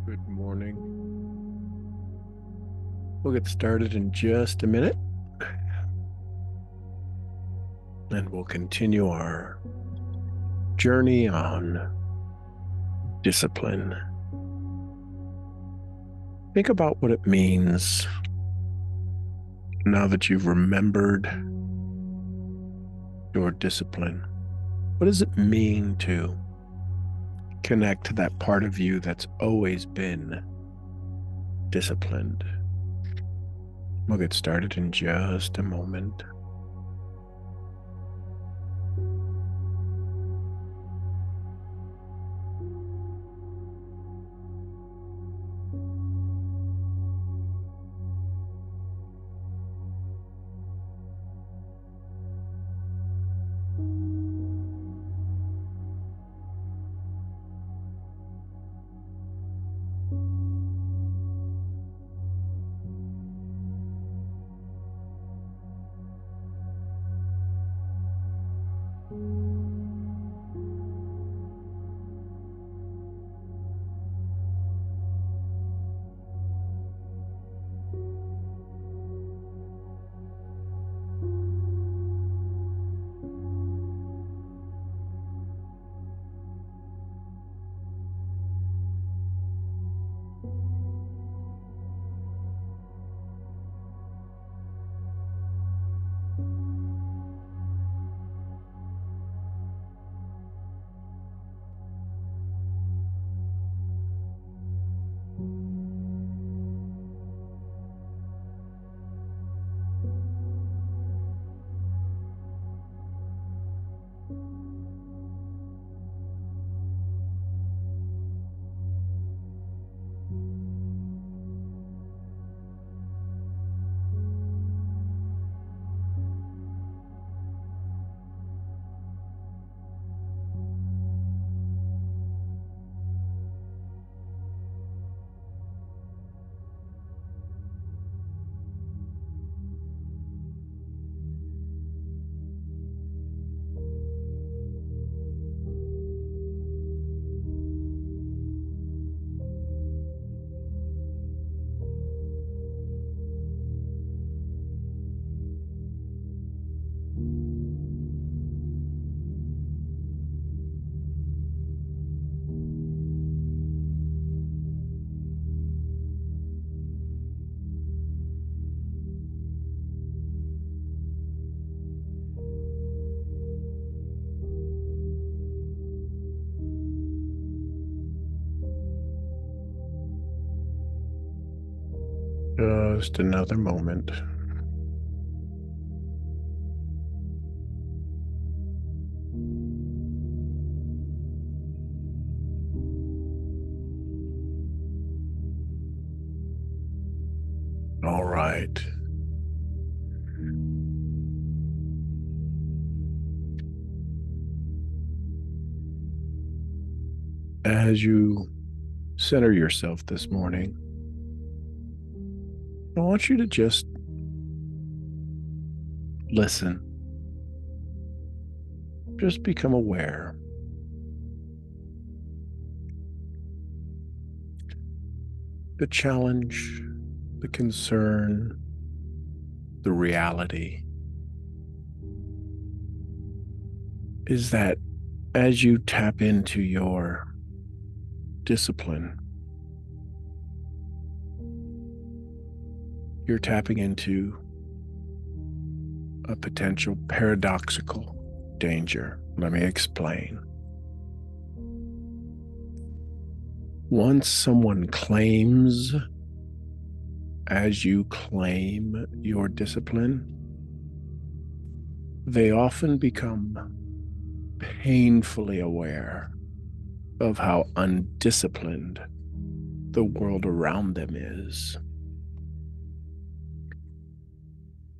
Good morning. We'll get started in just a minute and we'll continue our journey on discipline. Think about what it means now that you've remembered your discipline. What does it mean to connect to that part of you that's always been disciplined? We'll get started in just a moment. Just another moment. All right. As you center yourself this morning, I want you to just listen. Just become aware. The challenge, the concern, the reality is that as you tap into your discipline, you're tapping into a potential paradoxical danger. Let me explain. Once someone claims, as you claim your discipline, they often become painfully aware of how undisciplined the world around them is.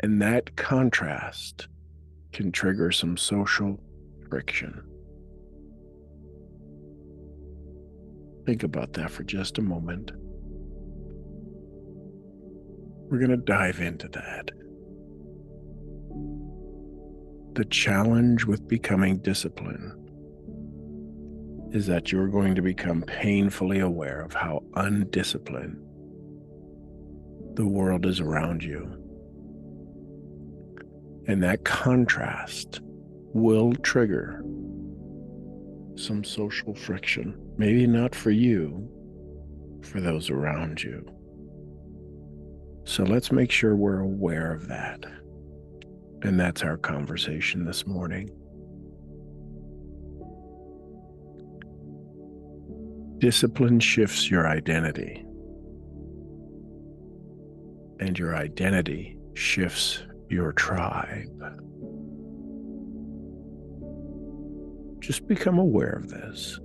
And that contrast can trigger some social friction. Think about that for just a moment. We're going to dive into that. The challenge with becoming disciplined is that you're going to become painfully aware of how undisciplined the world is around you. And that contrast will trigger some social friction. Maybe not for you, for those around you. So let's make sure we're aware of that. And that's our conversation this morning. Discipline shifts your identity. And your identity shifts your tribe. Just become aware of this.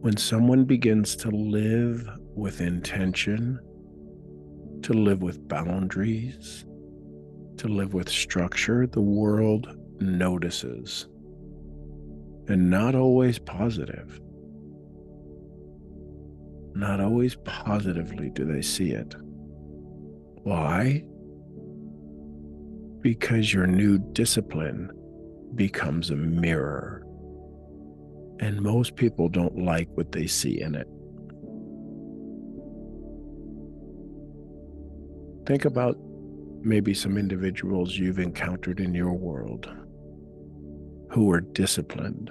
When someone begins to live with intention, to live with boundaries, to live with structure, the world notices. And not always positive. Not always positively do they see it. Why? Because your new discipline becomes a mirror. And most people don't like what they see in it. Think about maybe some individuals you've encountered in your world who are disciplined.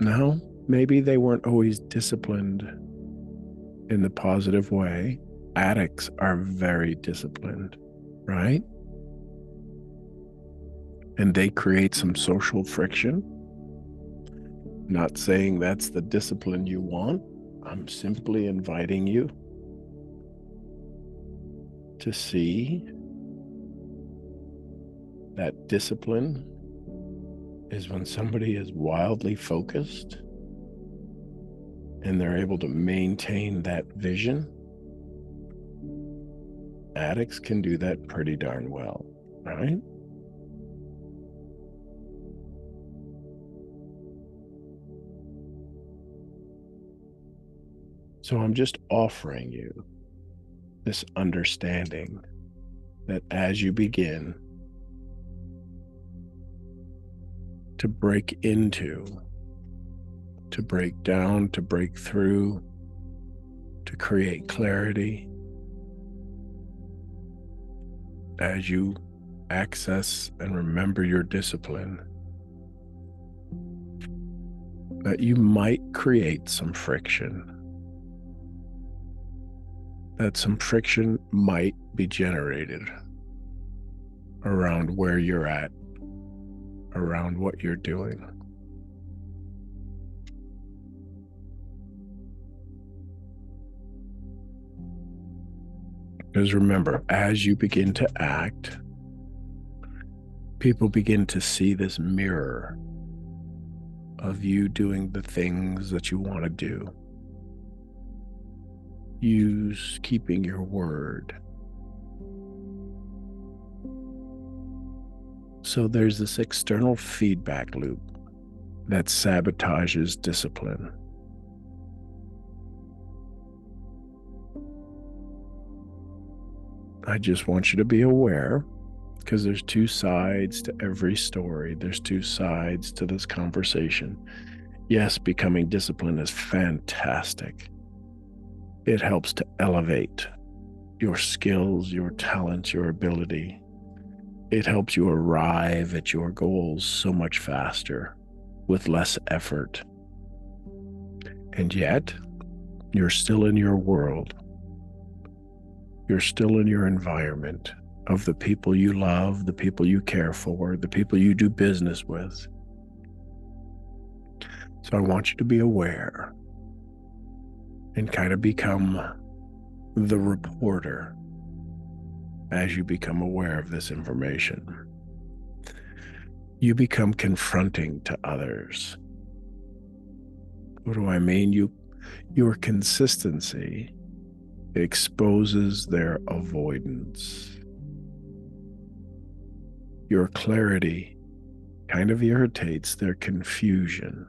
Now, maybe they weren't always disciplined in the positive way. Addicts are very disciplined, right? And they create some social friction. Not saying that's the discipline you want. I'm simply inviting you to see that discipline is when somebody is wildly focused and they're able to maintain that vision. Addicts can do that pretty darn well, right? So I'm just offering you this understanding that as you begin to break into, to break down, to break through, to create clarity, as you access and remember your discipline, that you might create some friction. That some friction might be generated around where you're at, around what you're doing. Because remember, as you begin to act, people begin to see this mirror of you doing the things that you want to do. Use keeping your word. So there's this external feedback loop that sabotages discipline. I just want you to be aware, because there's two sides to every story. There's two sides to this conversation. Yes, becoming disciplined is fantastic. It helps to elevate your skills, your talents, your ability. It helps you arrive at your goals so much faster with less effort. And yet, you're still in your world. You're still in your environment of the people you love, the people you care for, the people you do business with. So I want you to be aware and kind of become the reporter as you become aware of this information. You become confronting to others. What do I mean? Your consistency exposes their avoidance. Your clarity kind of irritates their confusion.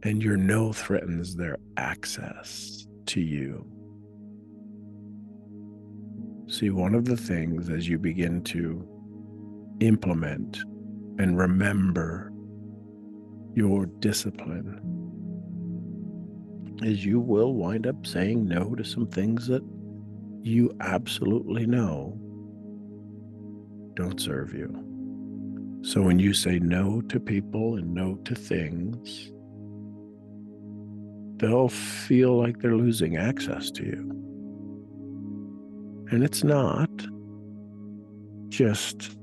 And your no threatens their access to you. See, one of the things as you begin to implement and remember your discipline is you will wind up saying no to some things that you absolutely know don't serve you. So when you say no to people and no to things, they'll feel like they're losing access to you. And it's not just,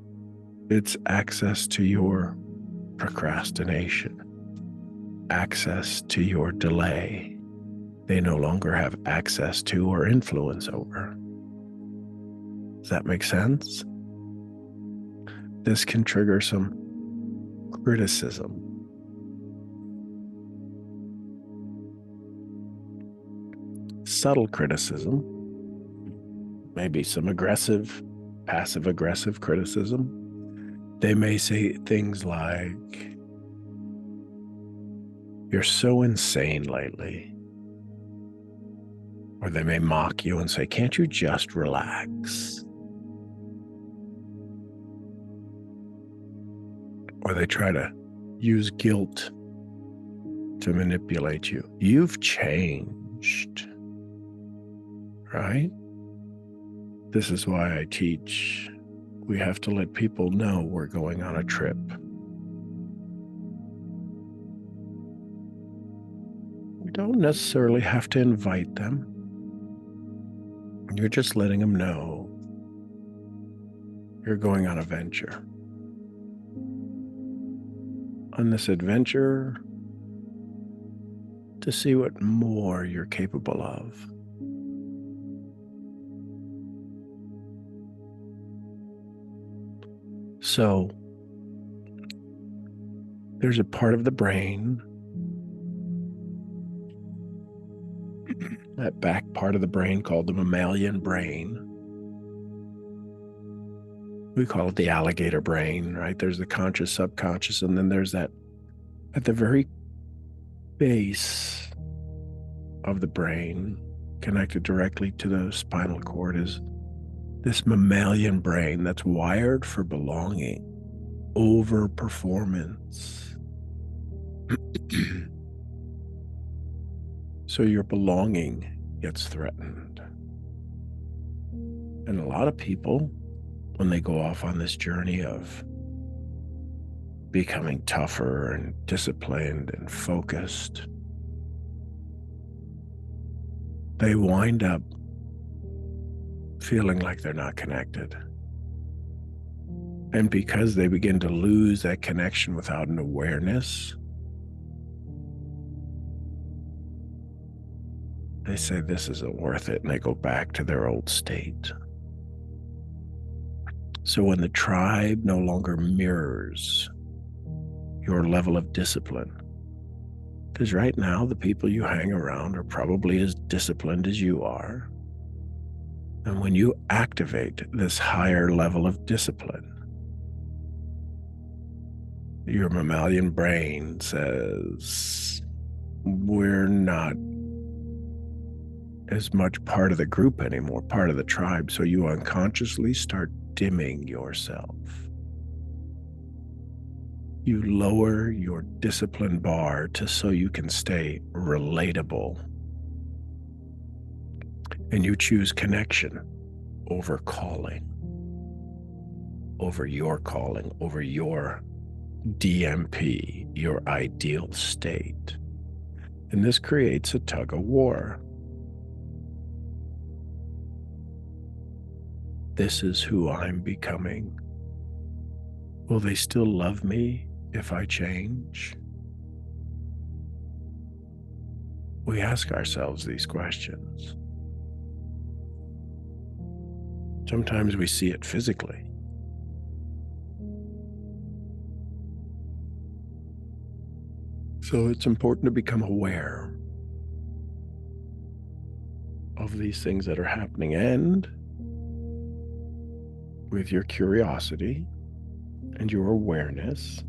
it's access to your procrastination, access to your delay. They no longer have access to or influence over. Does that make sense? This can trigger some criticism. Subtle criticism, maybe some aggressive, passive-aggressive criticism. They may say things like, "You're so insane lately." Or they may mock you and say, "Can't you just relax?" Or they try to use guilt to manipulate you. You've changed, right? This is why I teach we have to let people know we're going on a trip. We don't necessarily have to invite them. You're just letting them know you're going on a venture. On this adventure to see what more you're capable of. So there's a part of the brain, that back part of the brain called the mammalian brain. We call it the alligator brain, right? There's the conscious, subconscious, and then there's that at the very base of the brain, connected directly to the spinal cord, is this mammalian brain that's wired for belonging, over performance. So your belonging gets threatened. And a lot of people, when they go off on this journey of becoming tougher and disciplined and focused, they wind up feeling like they're not connected. And because they begin to lose that connection without an awareness, they say this isn't worth it, and they go back to their old state. So when the tribe no longer mirrors your level of discipline, because right now the people you hang around are probably as disciplined as you are. And when you activate this higher level of discipline, your mammalian brain says, we're not as much part of the group anymore, part of the tribe. So you unconsciously start dimming yourself. You lower your discipline bar so you can stay relatable. And you choose connection over calling, over your DMP, your ideal state. And this creates a tug of war. This is who I'm becoming. Will they still love me if I change? We ask ourselves these questions. Sometimes we see it physically. So it's important to become aware of these things that are happening, and with your curiosity and your awareness,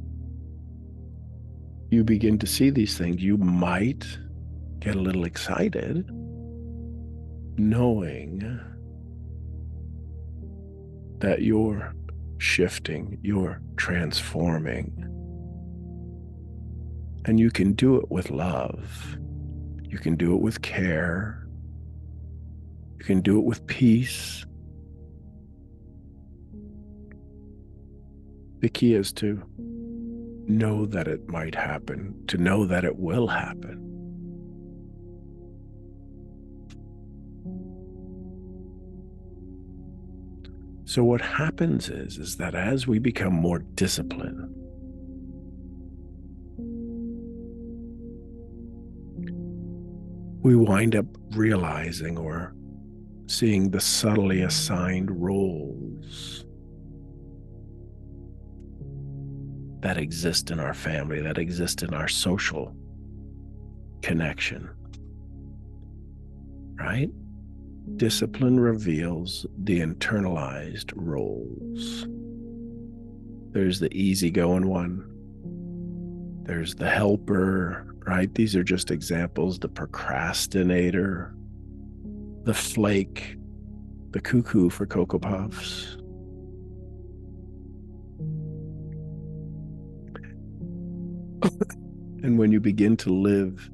you begin to see these things. You might get a little excited knowing that you're shifting, you're transforming, and you can do it with love. You can do it with care. You can do it with peace. The key is to know that it might happen, to know that it will happen. So what happens is that as we become more disciplined, we wind up realizing or seeing the subtly assigned roles that exist in our family, that exist in our social connection, right? Discipline reveals the internalized roles. There's the easygoing one. There's the helper, right? These are just examples. The procrastinator, the flake, the cuckoo for Cocoa Puffs. And when you begin to live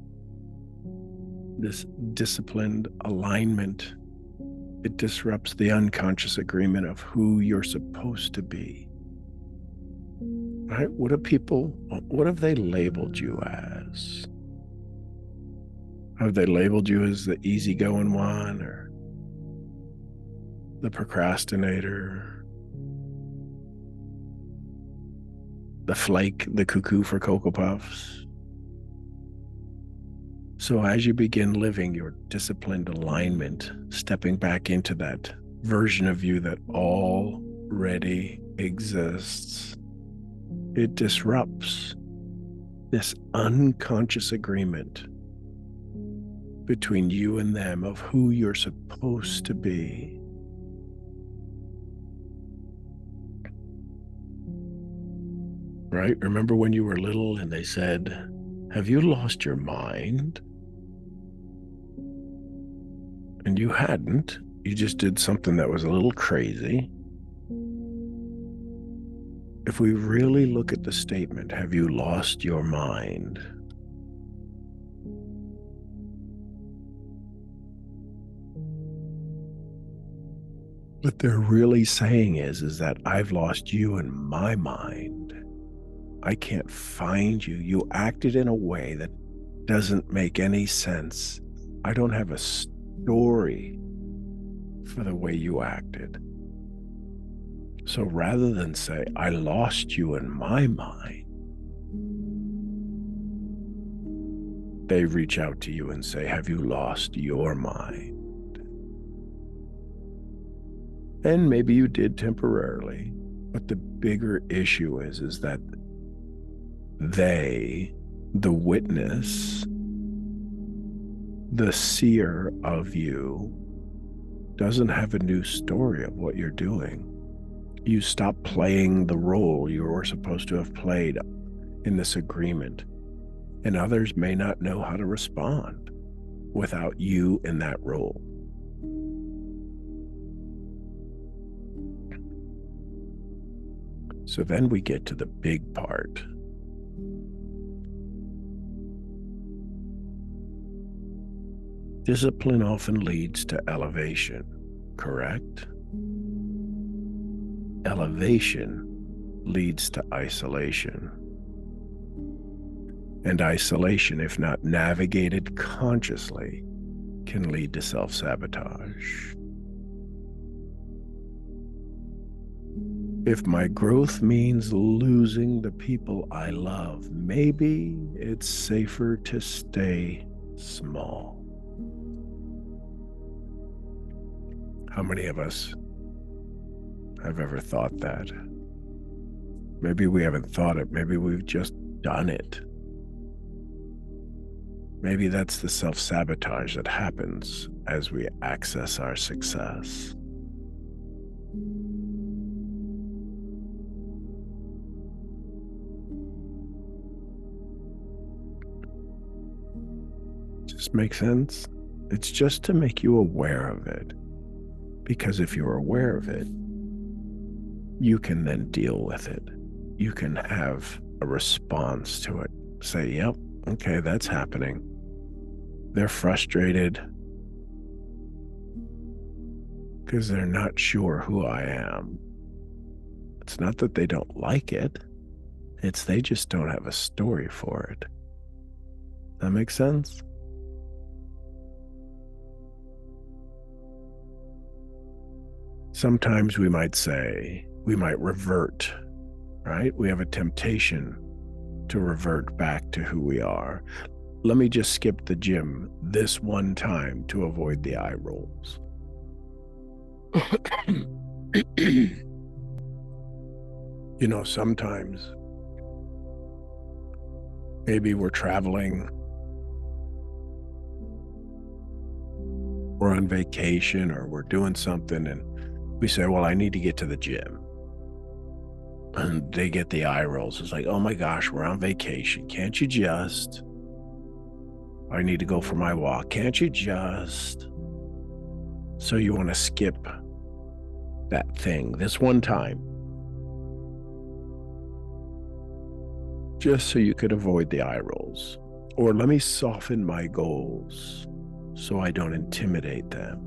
this disciplined alignment, it disrupts the unconscious agreement of who you're supposed to be. Right? What have they labeled you as? Have they labeled you as the easygoing one, or the procrastinator, the flake, the cuckoo for Cocoa Puffs? So as you begin living your disciplined alignment, stepping back into that version of you that already exists, it disrupts this unconscious agreement between you and them of who you're supposed to be. Right? Remember when you were little and they said, "Have you lost your mind?" And you hadn't. You just did something that was a little crazy. If we really look at the statement, "Have you lost your mind?" what they're really saying is that I've lost you in my mind. I can't find you. You acted in a way that doesn't make any sense. I don't have a story for the way you acted. So rather than say, "I lost you in my mind," they reach out to you and say, "Have you lost your mind?" And maybe you did temporarily, but the bigger issue is that they, the witness, the seer of you, doesn't have a new story of what you're doing. You stop playing the role you were supposed to have played in this agreement, and others may not know how to respond without you in that role. So then we get to the big part. Discipline often leads to elevation, correct? Elevation leads to isolation. And isolation, if not navigated consciously, can lead to self-sabotage. If my growth means losing the people I love, maybe it's safer to stay small. How many of us have ever thought that? Maybe we haven't thought it. Maybe we've just done it. Maybe that's the self-sabotage that happens as we access our success. Just make sense? It's just to make you aware of it. Because if you're aware of it, you can then deal with it. You can have a response to it. Say, yep, okay, that's happening. They're frustrated because they're not sure who I am. It's not that they don't like it. It's they just don't have a story for it. That makes sense? Sometimes we might say, we might revert, right? We have a temptation to revert back to who we are. Let me just skip the gym this one time to avoid the eye rolls. You know, sometimes maybe we're traveling, we're on vacation, or we're doing something, and we say, well, I need to get to the gym. And they get the eye rolls. It's like, oh my gosh, we're on vacation. Can't you just? I need to go for my walk. Can't you just? So you want to skip that thing this one time, just so you could avoid the eye rolls. Or let me soften my goals so I don't intimidate them,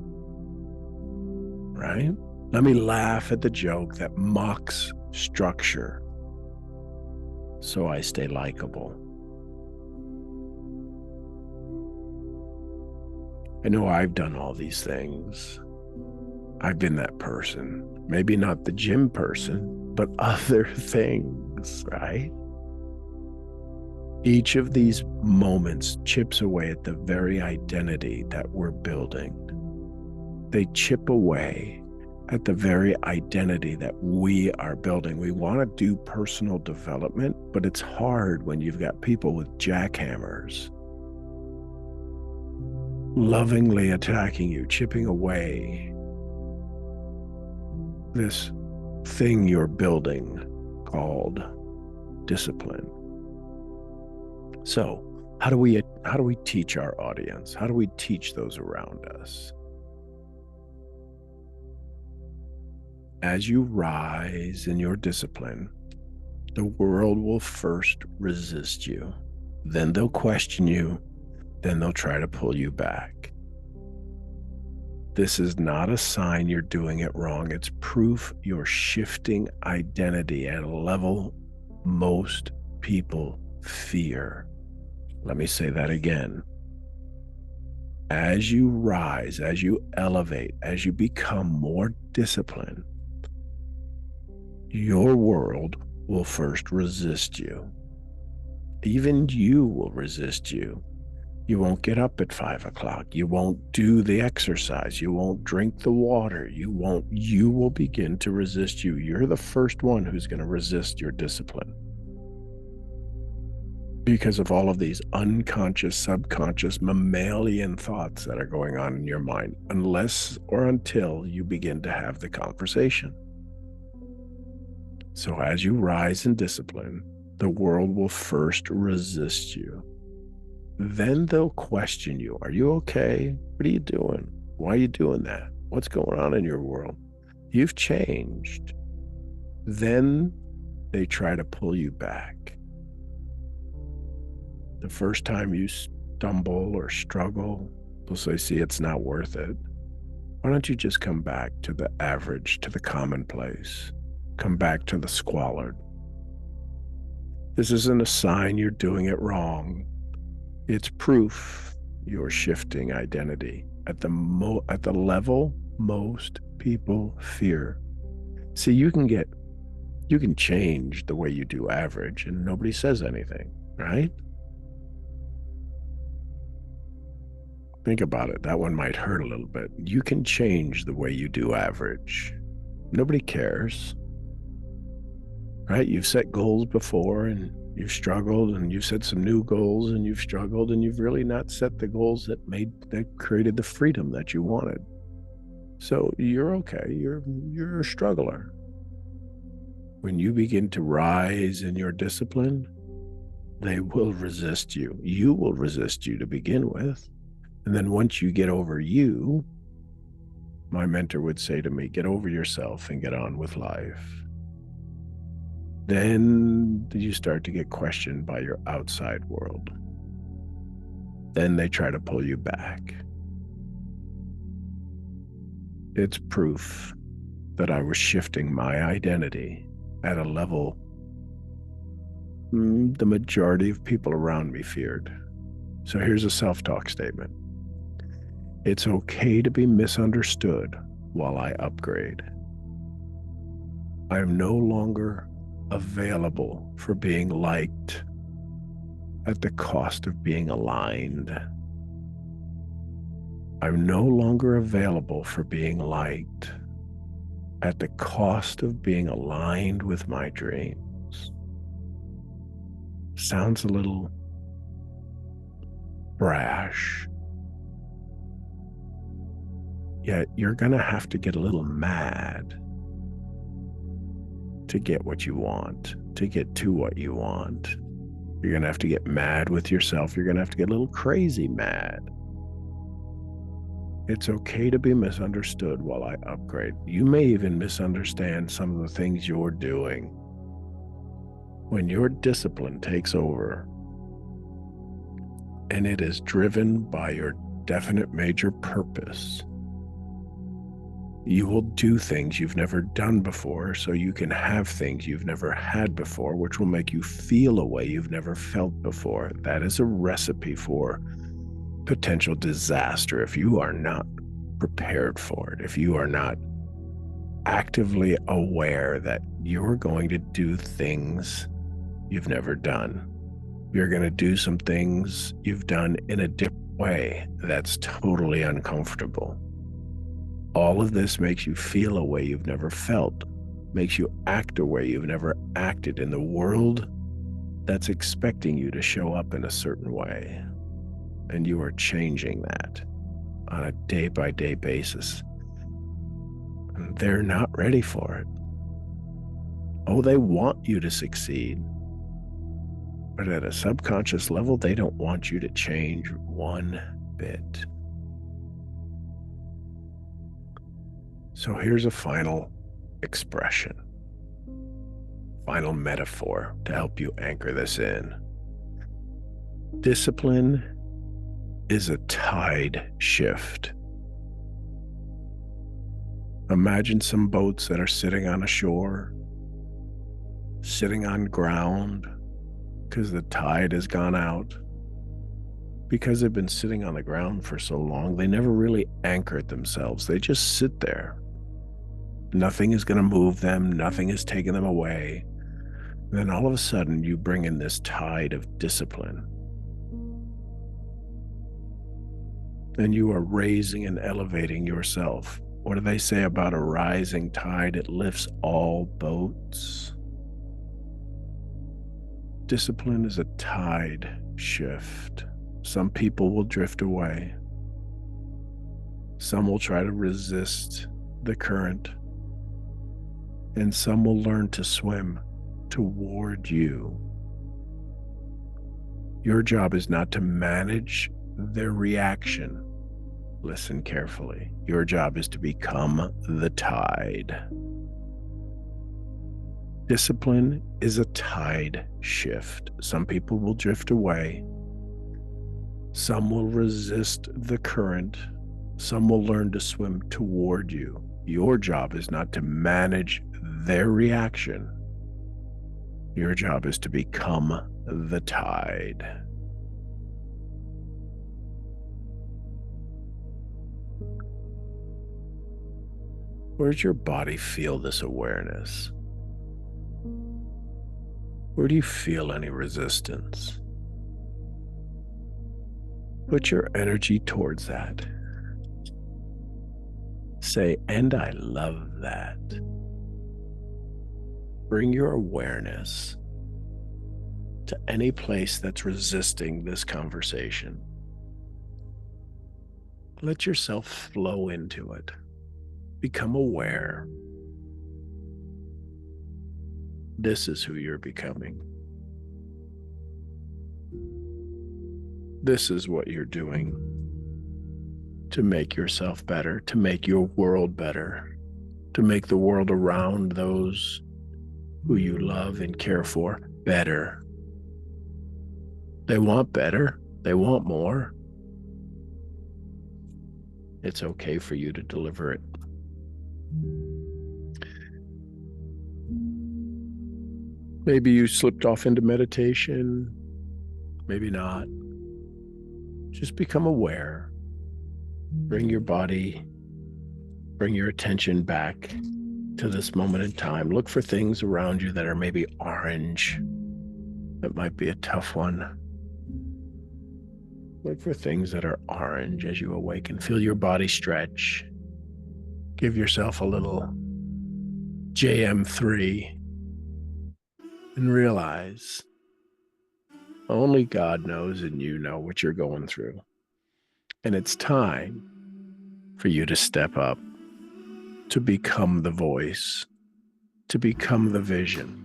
right? Let me laugh at the joke that mocks structure so I stay likable. I know I've done all these things. I've been that person. Maybe not the gym person, but other things, right? Each of these moments chips away at the very identity that we're building. They chip away at the very identity that we are building. We want to do personal development, but it's hard when you've got people with jackhammers lovingly attacking you, chipping away this thing you're building called discipline. So how do we teach our audience? How do we teach those around us? As you rise in your discipline, the world will first resist you. Then they'll question you. Then they'll try to pull you back. This is not a sign you're doing it wrong. It's proof you're shifting identity at a level most people fear. Let me say that again. As you rise, as you elevate, as you become more disciplined, your world will first resist you. Even you will resist you. You won't get up at 5 o'clock. You won't do the exercise. You won't drink the water. You will begin to resist you. You're the first one who's going to resist your discipline because of all of these unconscious, subconscious, mammalian thoughts that are going on in your mind, unless or until you begin to have the conversation. So as you rise in discipline, the world will first resist you. Then they'll question you. Are you okay? What are you doing? Why are you doing that? What's going on in your world? You've changed. Then they try to pull you back. The first time you stumble or struggle, they'll say, see, it's not worth it. Why don't you just come back to the average, to the commonplace? Come back to the squalid. This isn't a sign you're doing it wrong. It's proof you're shifting identity at the level most people fear. See, you can get You can change the way you do average and nobody says anything, right? Think about it. That one might hurt a little bit. You can change the way you do average. Nobody cares, right? You've set goals before and you've struggled, and you've set some new goals and you've struggled, and you've really not set the goals that created the freedom that you wanted. So you're okay. You're a struggler. When you begin to rise in your discipline, they will resist you. You will resist you to begin with. And then once you get over you, my mentor would say to me, get over yourself and get on with life. Then you start to get questioned by your outside world. Then they try to pull you back. It's proof that I was shifting my identity at a level the majority of people around me feared. So here's a self-talk statement. It's okay to be misunderstood while I upgrade. I am no longer available for being liked at the cost of being aligned. I'm no longer available for being liked at the cost of being aligned with my dreams. Sounds a little brash, yet you're going to have to get a little mad to get what you want, to get to what you want. You're going to have to get mad with yourself. You're going to have to get a little crazy mad. It's okay to be misunderstood while I upgrade. You may even misunderstand some of the things you're doing. When your discipline takes over and it is driven by your definite major purpose, you will do things you've never done before so you can have things you've never had before, which will make you feel a way you've never felt before. That is a recipe for potential disaster if you are not prepared for it, if you are not actively aware that you're going to do things you've never done. You're going to do some things you've done in a different way that's totally uncomfortable. All of this makes you feel a way you've never felt, makes you act a way you've never acted in the world that's expecting you to show up in a certain way. And you are changing that on a day-by-day basis. And they're not ready for it. Oh, they want you to succeed. But at a subconscious level, they don't want you to change one bit. So here's a final expression, final metaphor to help you anchor this in. Discipline is a tide shift. Imagine some boats that are sitting on a shore, sitting on ground because the tide has gone out. Because they've been sitting on the ground for so long, they never really anchored themselves. They just sit there. Nothing is going to move them. Nothing is taking them away. And then all of a sudden, you bring in this tide of discipline. And you are raising and elevating yourself. What do they say about a rising tide? It lifts all boats. Discipline is a tide shift. Some people will drift away. Some will try to resist the current. And some will learn to swim toward you. Your job is not to manage their reaction. Listen carefully. Your job is to become the tide. Discipline is a tide shift. Some people will drift away. Some will resist the current. Some will learn to swim toward you. Your job is not to manage their reaction. Your job is to become the tide. Where does your body feel this awareness? Where do you feel any resistance? Put your energy towards that. Say, and I love that. Bring your awareness to any place that's resisting this conversation. Let yourself flow into it. Become aware. This is who you're becoming. This is what you're doing to make yourself better, to make your world better, to make the world around those who you love and care for better. They want better. They want more. It's okay for you to deliver it. Maybe you slipped off into meditation. Maybe not. Just become aware. Bring your body, bring your attention back to this moment in time. Look for things around you that are maybe orange. That might be a tough one. Look for things that are orange as you awaken. Feel your body stretch. Give yourself a little JM3 and realize only God knows and you know what you're going through. And it's time for you to step up, to become the voice, to become the vision.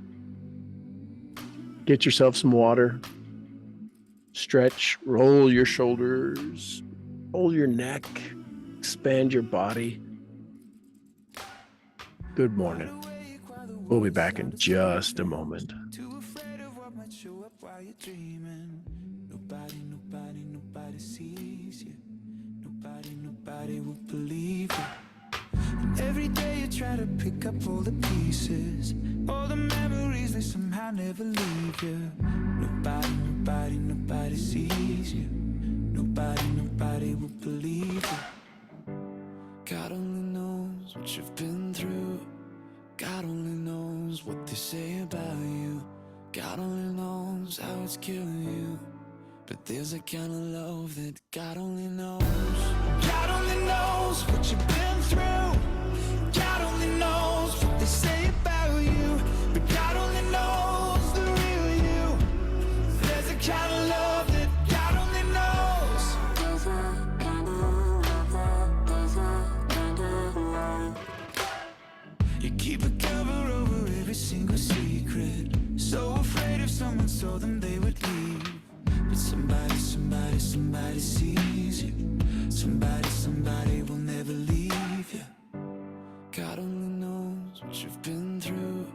Get yourself some water. Stretch, roll your shoulders, roll your neck, expand your body. Good morning. We'll be back in just a moment. Nobody sees you. Nobody will believe you. And every day you try to pick up all the pieces, all the memories, they somehow never leave you. Nobody sees you. Nobody will believe you. God only knows what you've been through. God only knows what they say about you. God only knows how it's killing you. But there's a kind of love that God only knows. God only knows what you've been through. God only knows what they say about you. But God only knows the real you. There's a kind of love that God only knows. You keep a cover over every single secret. So afraid if someone saw them they would leave. But somebody sees you. Somebody will never leave you. God only knows what you've been through.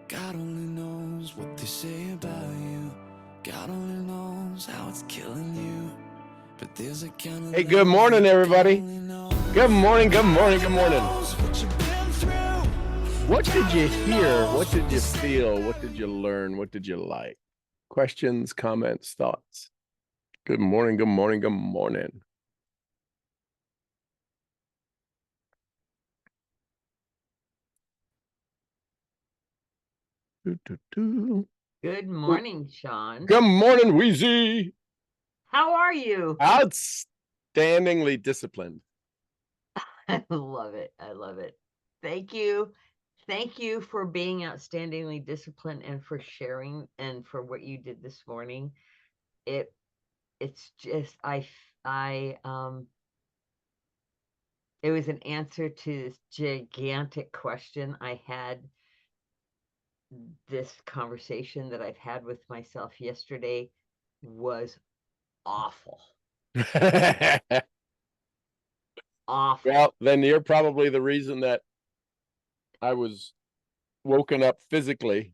God only knows what they say about you. God only knows how it's killing you. But there's a kind of hey, good morning, everybody. Good morning. What did you hear? What did you feel? What did you learn? What did you like? Questions, comments, thoughts? Good morning. Good morning, Sean. Good morning, Wheezy. How are you? Outstandingly disciplined. I love it. Thank you for being outstandingly disciplined and for sharing and for what you did this morning. It's just it was an answer to this gigantic question I had. This conversation that I've had with myself yesterday was awful. Awful. Well, then you're probably the reason that I was woken up physically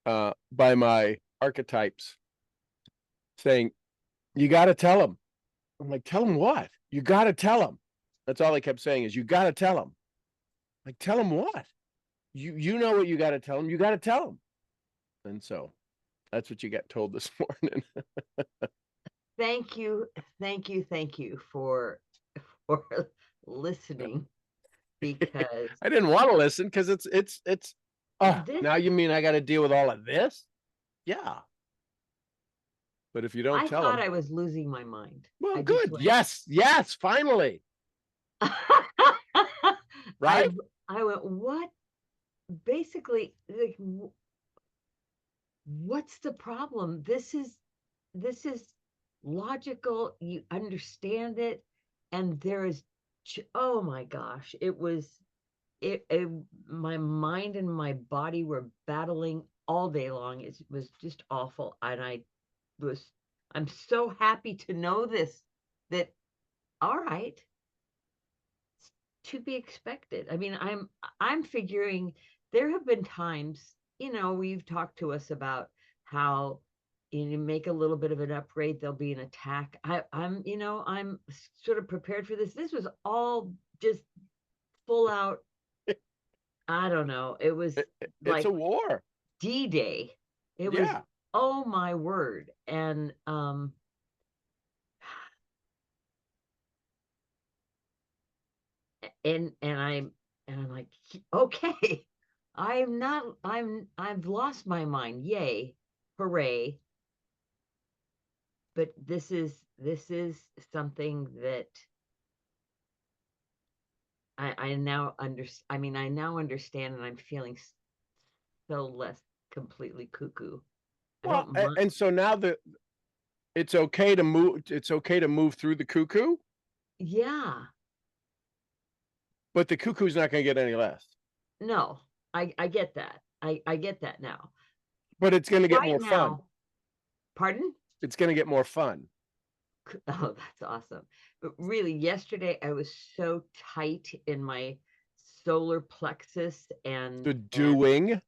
by my archetypes saying, you got to tell them. I'm like, tell them what? You got to tell them. That's all they kept saying is, you got to tell them. Like, tell them what? You know what you got to tell them. You got to tell them. And so that's what you got told this morning. Thank you for listening, because I didn't want to listen because it's now you mean I got to deal with all of this? Yeah. But if you don't I tell thought them, I was losing my mind. well, I just good. went. Yes, yes, finally. I Right? I went, what? Basically, like, what's the problem? This is logical. You understand it, and there is, oh my gosh, it my mind and my body were battling all day long. It was just awful, and was I'm so happy to know this, that all right, to be expected. I mean, I'm figuring there have been times, we've talked to us about how you make a little bit of an upgrade, there'll be an attack. I'm sort of prepared for this. This was all just full out. I don't know. It was It's a like war. D-Day. It was, Yeah. oh my word. And I'm like, okay, I've lost my mind. Yay, hooray. But this is something that I now I now understand, and I'm feeling so less completely cuckoo. I Well, don't mind. and so now that it's okay to move, it's okay to move through the cuckoo, Yeah, but the cuckoo's not going to get any less. no, I get that. I get that now. But it's going to get Right more fun. now, pardon? It's going to get more fun. Oh, that's awesome. But really, yesterday I was so tight in my solar plexus, The and doing.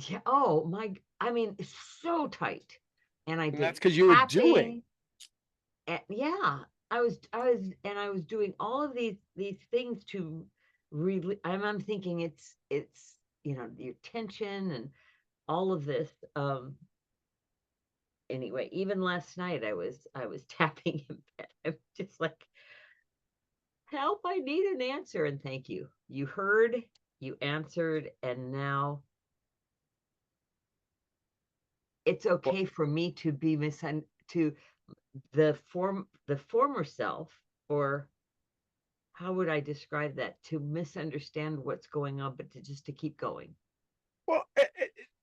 yeah, oh my, I mean, so tight. And I And that's did because you were doing. tapping. And yeah, I was doing all of these things to really, I'm thinking it's, your tension and all of this. Anyway, even last night I was tapping in bed. I'm just like, help, I need an answer. And thank you. You heard, you answered, and now it's Well, okay for me to be to the former self, or how would I describe that? To misunderstand what's going on, but to keep going. well,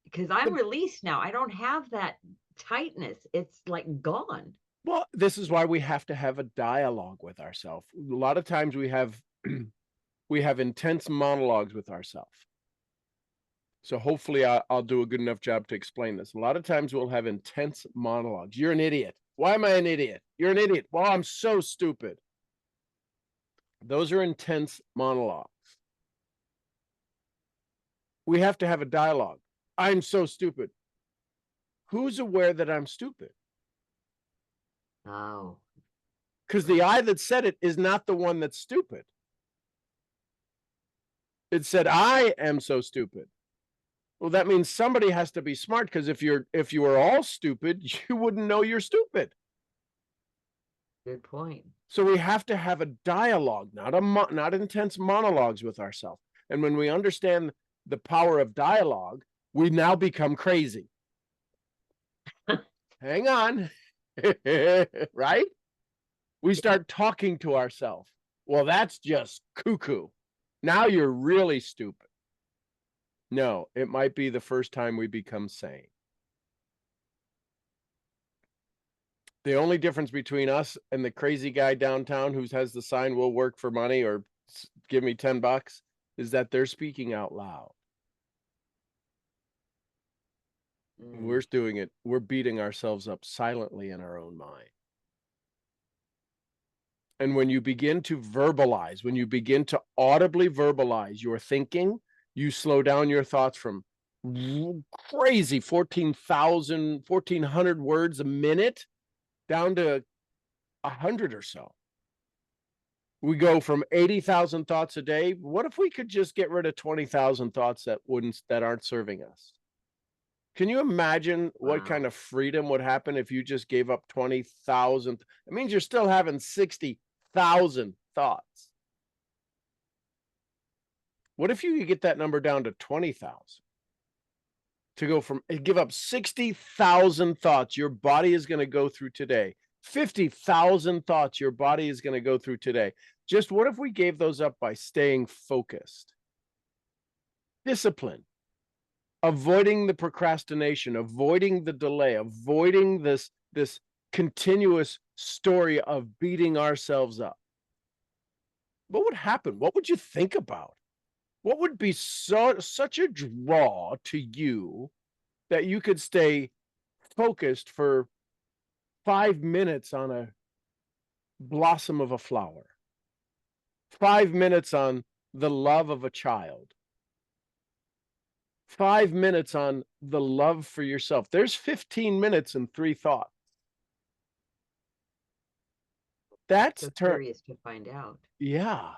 Because I'm the, released now. I don't have that tightness. It's like gone. well, this is why we have to have a dialogue with ourselves. A lot of times we have we have intense monologues with ourselves. So hopefully I'll do a good enough job to explain this. A lot of times we'll have intense monologues. You're an idiot. Why am I an idiot? You're an idiot. Well, I'm so stupid. Those are intense monologues. We have to have a dialogue. I'm so stupid. Who's aware that I'm stupid? Oh, Because the right. I that said it is not the one that's stupid. It said, I am so stupid. Well, that means somebody has to be smart, because if you were all stupid, you wouldn't know you're stupid. Good point. So we have to have a dialogue, not intense monologues with ourselves. And when we understand the power of dialogue, we now become crazy. Hang on. Right? We start talking to ourselves. Well, that's just cuckoo. Now you're really stupid. No, it might be the first time we become sane. The only difference between us and the crazy guy downtown who has the sign, "We'll work for money," or "Give me $10," is that they're speaking out loud. Mm. We're doing it. We're beating ourselves up silently in our own mind. And when you begin to verbalize, when you begin to audibly verbalize your thinking, you slow down your thoughts from crazy 14,000, 1,400 words a minute down to 100 or so. We go from 80,000 thoughts a day. What if we could just get rid of 20,000 thoughts that aren't serving us? Can you imagine what kind Wow. of freedom would happen if you just gave up 20,000? It means you're still having 60,000 thoughts. What if you could get that number down to 20,000? to go from give up 60,000 thoughts your body is going to go through today. 50,000 thoughts your body is going to go through today. Just what if we gave those up by staying focused? Discipline, avoiding the procrastination, avoiding the delay, avoiding this continuous story of beating ourselves up. What would happen? What would you think about? What would be such a draw to you that you could stay focused for 5 minutes on a blossom of a flower, 5 minutes on the love of a child, 5 minutes on the love for yourself? There's 15 minutes and 3 thoughts. That's So curious to find out. Yeah.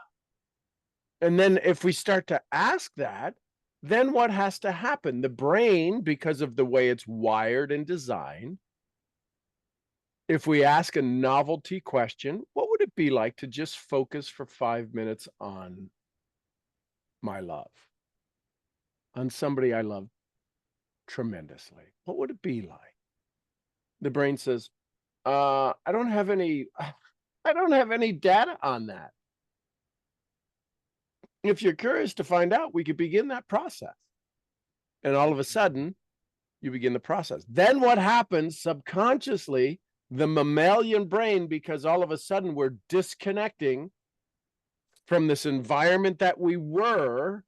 And then if we start to ask that, then what has to happen? The brain, because of the way it's wired and designed, if we ask a novelty question, what would it be like to just focus for 5 minutes on my love, on somebody I love tremendously? What would it be like? The brain says, I don't have any data on that. If you're curious to find out, we could begin that process. And all of a sudden, you begin the process. Then what happens subconsciously, the mammalian brain, because all of a sudden we're disconnecting from this environment that we were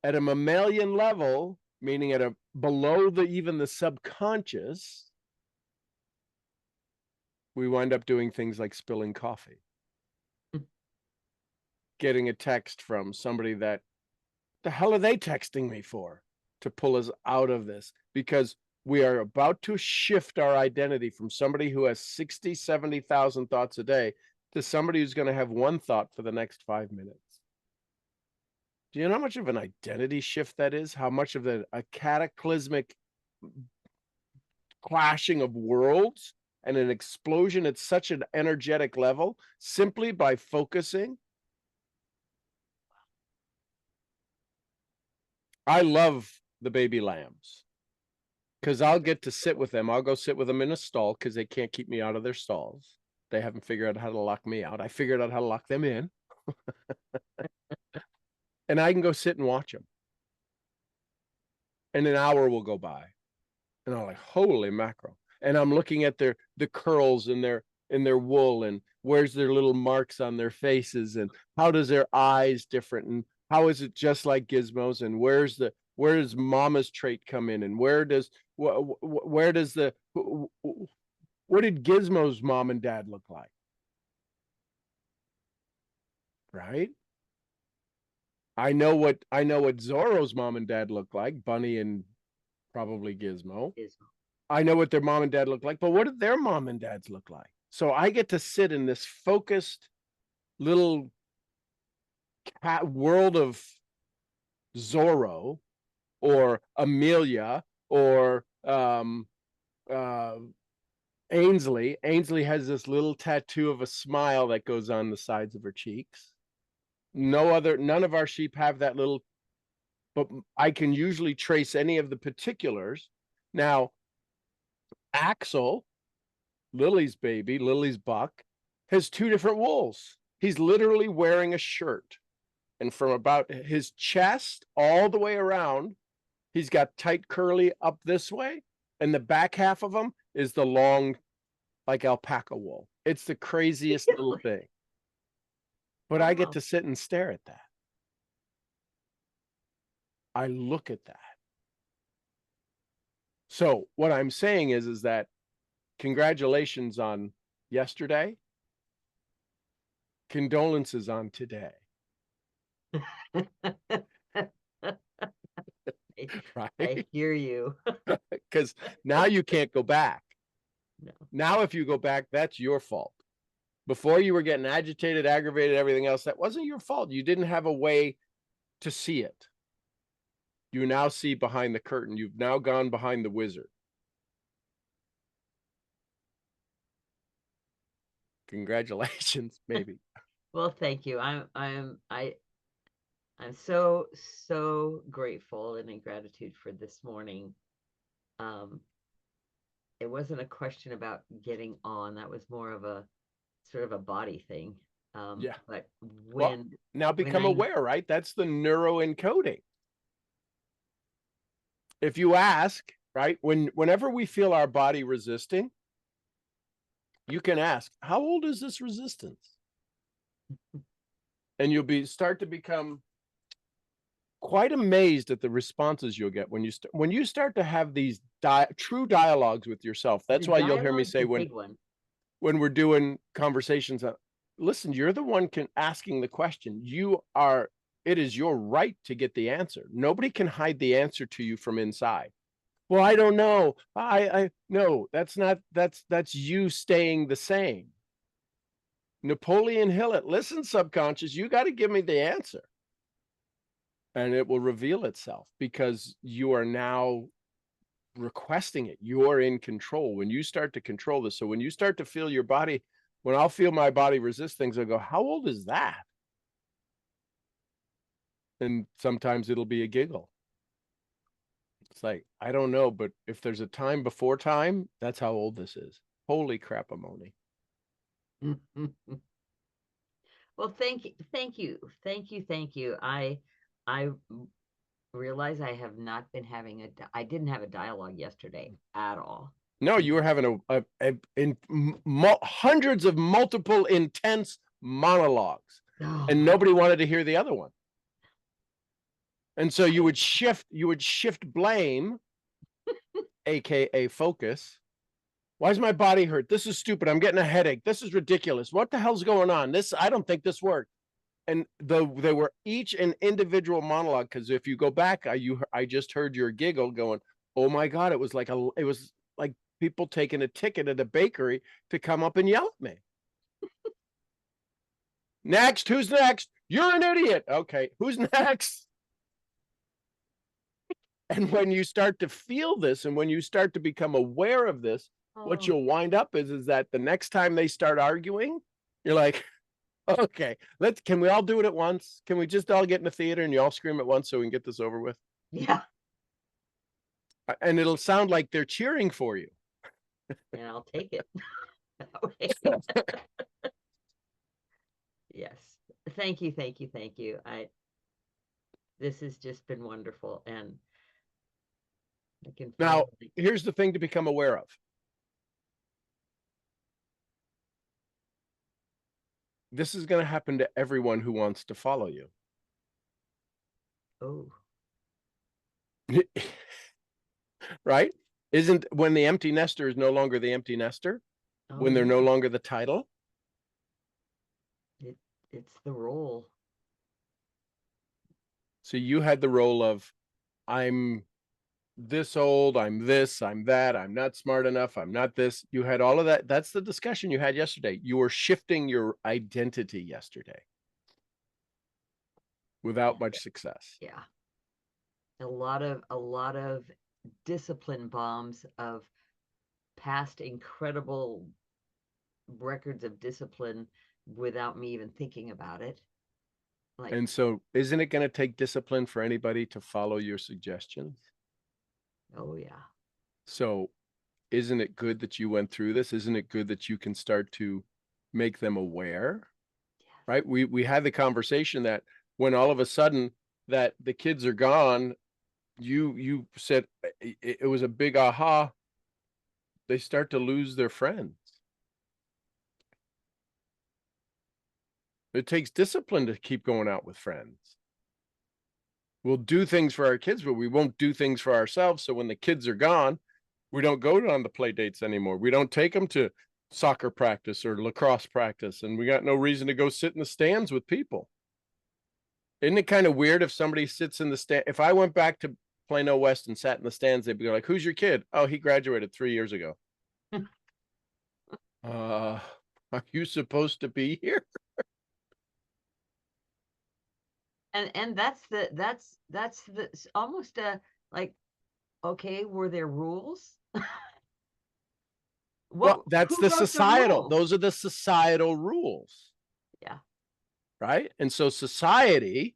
at a mammalian level, meaning at a below even the subconscious, we wind up doing things like spilling coffee. Getting a text from somebody that, the hell are they texting me for? To pull us out of this, because we are about to shift our identity from somebody who has 60, 70,000 thoughts a day to somebody who's going to have one thought for the next 5 minutes. Do you know how much of an identity shift that is? How much of a cataclysmic clashing of worlds and an explosion at such an energetic level simply by focusing? I love the baby lambs because I'll get to sit with them. I'll go sit with them in a stall because they can't keep me out of their stalls. They haven't figured out how to lock me out. I figured out how to lock them in. And I can go sit and watch them. And an hour will go by. And I'm like, holy mackerel. And I'm looking at the curls in their wool, and where's their little marks on their faces, and how does their eyes different, and how is it just like Gizmo's, and where does Mama's trait come in, and what did Gizmo's mom and dad look like? Right? I know what Zorro's mom and dad look like, Bunny and probably Gizmo. I know what their mom and dad look like, but what did their mom and dads look like? So I get to sit in this focused little world of Zorro or Amelia or Ainsley. Ainsley has this little tattoo of a smile that goes on the sides of her cheeks. None of our sheep have that little, but I can usually trace any of the particulars. Now, Axel, Lily's baby, Lily's buck, has 2 different wools. He's literally wearing a shirt. And from about his chest all the way around, he's got tight curly up this way. And the back half of him is the long, like alpaca wool. It's the craziest little thing. But I get to sit and stare at that. I look at that. So what I'm saying is that congratulations on yesterday. Condolences on today. Right? I hear you. Because now you can't go back. No. Now if you go back, that's your fault. Before you were getting agitated, aggravated, everything else, that wasn't your fault. You didn't have a way to see it. You now see behind the curtain. You've now gone behind the wizard. Congratulations, maybe. Well, thank you. I'm so, so grateful and in gratitude for this morning. Um, it wasn't a question about getting on. That was more of a sort of a body thing. Yeah. But Well, now when become I aware, right? That's the neuroencoding. If you ask, right, whenever we feel our body resisting, you can ask, how old is this resistance? And you'll start to become quite amazed at the responses you'll get when you start to have these true dialogues with yourself. the That's why you'll hear me dialogue's a say big one. when we're doing conversations, listen, you're the one asking the question. It is your right to get the answer. Nobody can hide the answer to you from inside. Well, I don't know. I no, that's you staying the same. Napoleon Hill it. Listen, subconscious, you got to give me the answer. And it will reveal itself because you are now requesting it. You're in control. When you start to control this, so when you start to feel your body, when I'll feel my body resist things, I'll go, how old is that? And sometimes it'll be a giggle. It's like, I don't know, but if there's a time before time, that's how old this is. Holy crap-a-moni. Well, thank you. I realize I have not been having I didn't have a dialogue yesterday at all. No, you were having hundreds of multiple intense monologues, Oh and my, nobody wanted to hear the other one. And so you would shift blame, aka focus. Why is my body hurt? This is stupid. I'm getting a headache. This is ridiculous. What the hell's going on? I don't think this worked. And they were each an individual monologue, because if you go back, I just heard your giggle going, oh my God, it was like people taking a ticket at a bakery to come up and yell at me. Next, who's next? You're an idiot. Okay, who's next? And when you start to feel this and when you start to become aware of this, what oh, you'll wind up is that the next time they start arguing, you're like, okay, can we all do it at once? Can we just all get in the theater and you all scream at once so we can get this over with? yeah. And it'll sound like they're cheering for you. And I'll take it. Yes. Thank you. This has just been wonderful, and I can Now, finally. here's the thing to become aware of. This is going to happen to everyone who wants to follow you. Oh, Right? Isn't when the empty nester is no longer the empty nester, oh when they're no yeah. longer the title? It it's the role. So you had the role of, I'm this old, I'm this, I'm that, I'm not smart enough, I'm not this. You had all of that. That's the discussion you had yesterday. You were shifting your identity yesterday without much success. Yeah. A lot of discipline bombs of past incredible records of discipline without me even thinking about it. Like, And so, isn't it going to take discipline for anybody to follow your suggestions? oh yeah. So, isn't it good that you went through this? Isn't it good that you can start to make them aware? Yes. Right? We had the conversation that when all of a sudden that the kids are gone, you said it was a big aha. They start to lose their friends. It takes discipline to keep going out with friends. We'll do things for our kids, but we won't do things for ourselves. So when the kids are gone, we don't go on the play dates anymore. We don't take them to soccer practice or lacrosse practice, and we got no reason to go sit in the stands with people. Isn't it kind of weird if somebody sits in the stand? If I went back to Plano West and sat in the stands, they'd be like, "Who's your kid?" "Oh, he graduated 3 years ago." Are you supposed to be here? And that's the almost a like, okay, were there rules? Well, What that's who the wrote the societal. rules? Those are the societal rules, Yeah. right? And so society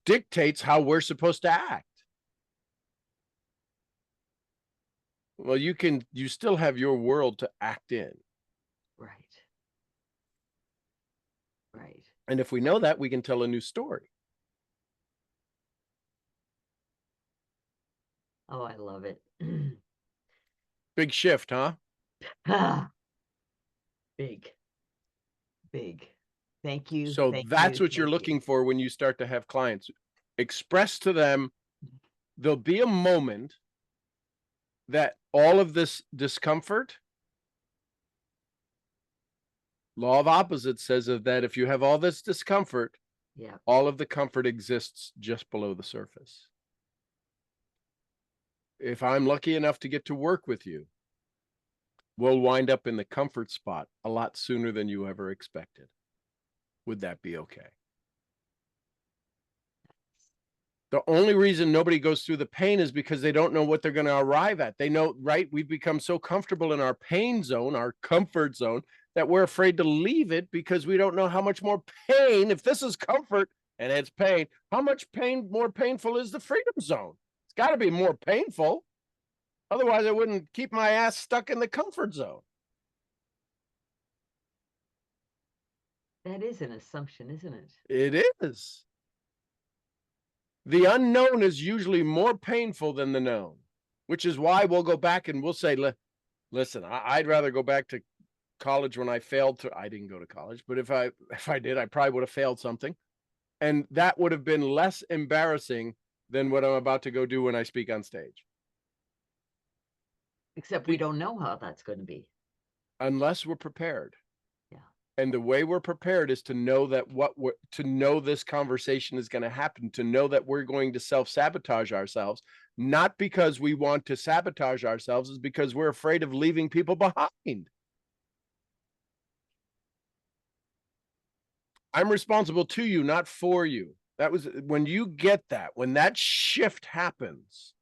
dictates how we're supposed to act. Well, you still have your world to act in. Right. Right. And if we know that, we can tell a new story. Oh, I love it. Big shift, huh? Big, big. Thank you. So Thank that's you. what you're Thank you. looking for when you start to have clients. Express to them, there'll be a moment that all of this discomfort, law of opposites says that if you have all this discomfort, Yeah. all of the comfort exists just below the surface. If I'm lucky enough to get to work with you, we'll wind up in the comfort spot a lot sooner than you ever expected. Would that be okay? The only reason nobody goes through the pain is because they don't know what they're going to arrive at. They know, right? We've become so comfortable in our pain zone, our comfort zone, that we're afraid to leave it because we don't know how much more pain. If this is comfort and it's pain, how much pain more painful is the freedom zone? It's got to be more painful. Otherwise, I wouldn't keep my ass stuck in the comfort zone. That is an assumption, isn't it? It is. The unknown is usually more painful than the known, which is why we'll go back and we'll say, listen, I'd rather go back to college when I failed to, I didn't go to college, but if I did, I probably would have failed something. And that would have been less embarrassing than what I'm about to go do when I speak on stage. Except we don't know how that's going to be. Unless we're prepared. Yeah. And the way we're prepared is to know that to know this conversation is going to happen, to know that we're going to self-sabotage ourselves, not because we want to sabotage ourselves, is because we're afraid of leaving people behind. I'm responsible to you, not for you. That was when you get that, when that shift happens.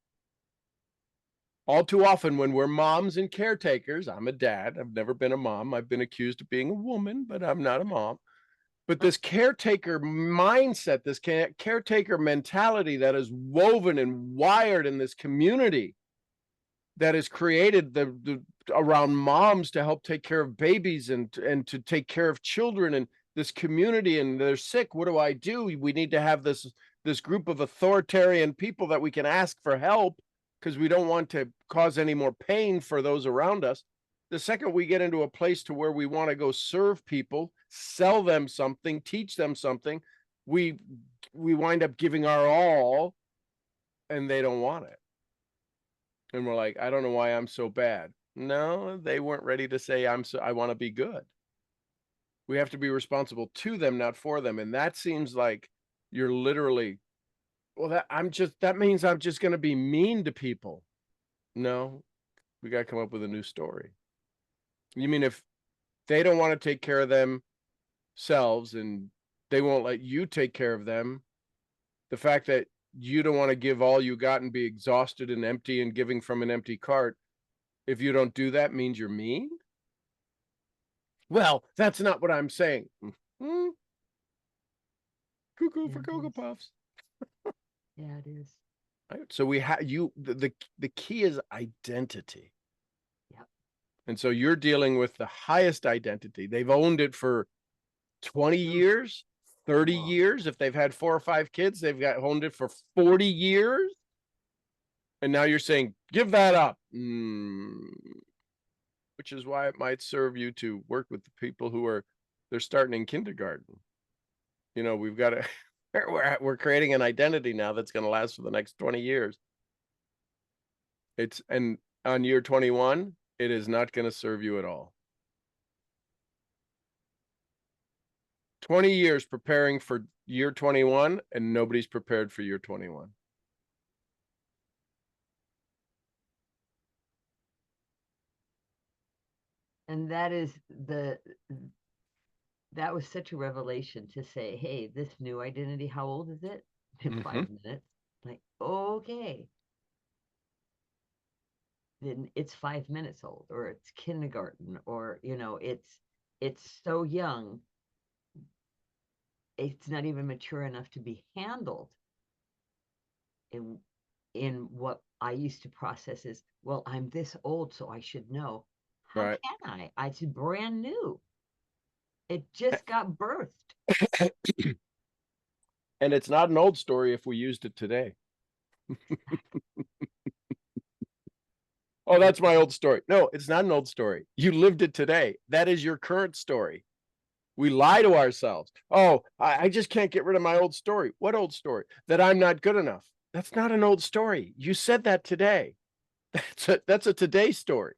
All too often when we're moms and caretakers, I'm a dad, I've never been a mom. I've been accused of being a woman, but I'm not a mom. But this caretaker mindset, this caretaker mentality that is woven and wired in this community that is created around moms to help take care of babies and to take care of children and this community, and they're sick. What do? We need to have this group of authoritarian people that we can ask for help because we don't want to cause any more pain for those around us. The second we get into a place to where we want to go serve people, sell them something, teach them something, we wind up giving our all and they don't want it. And we're like, I don't know why I'm so bad. No, they weren't ready to say I want to be good. We have to be responsible to them, not for them. And that seems like you're literally, well, that means I'm just going to be mean to people. No, we got to come up with a new story. You mean if they don't want to take care of themselves and they won't let you take care of them, the fact that you don't want to give all you got and be exhausted and empty and giving from an empty cart, if you don't do that, means you're mean? Well, that's not what I'm saying. Mm-hmm. Cuckoo for Cocoa Puffs. Yeah, it is. Right? So we have the key is identity. Yep. And so you're dealing with the highest identity. They've owned it for 20 years, 30 years. If they've had 4 or 5 kids, they've owned it for 40 years. And now you're saying, give that up. Which is why it might serve you to work with the people who they're starting in kindergarten. You know, we've got to, we're creating an identity now that's going to last for the next 20 years. And on year 21, it is not going to serve you at all. 20 years preparing for year 21 and nobody's prepared for year 21. And that was such a revelation to say, hey, this new identity, how old is it? In 5 minutes. Like, okay. Then it's 5 minutes old, or it's kindergarten, or it's so young. it's not even mature enough to be handled in what I used to process as, well, I'm this old, so I should know. How Right. can I? It's brand new. It just got birthed. And it's not an old story if we used it today. Oh, that's my old story. No, it's not an old story. You lived it today. That is your current story. We lie to ourselves. Oh, I just can't get rid of my old story. What old story? That I'm not good enough. That's not an old story. You said that today. That's a today story.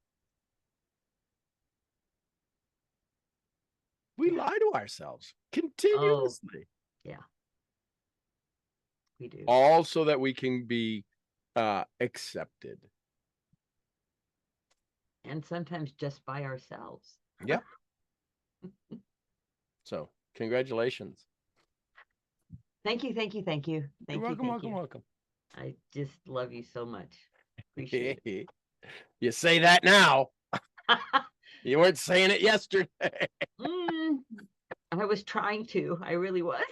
We lie to ourselves continuously. Yeah, we do. All so that we can be accepted. And sometimes just by ourselves. Yep. So congratulations. Thank you, thank you, thank you. You're welcome, welcome, welcome. I just love you so much. Appreciate it. You say that now. You weren't saying it yesterday. I was trying to. I really was.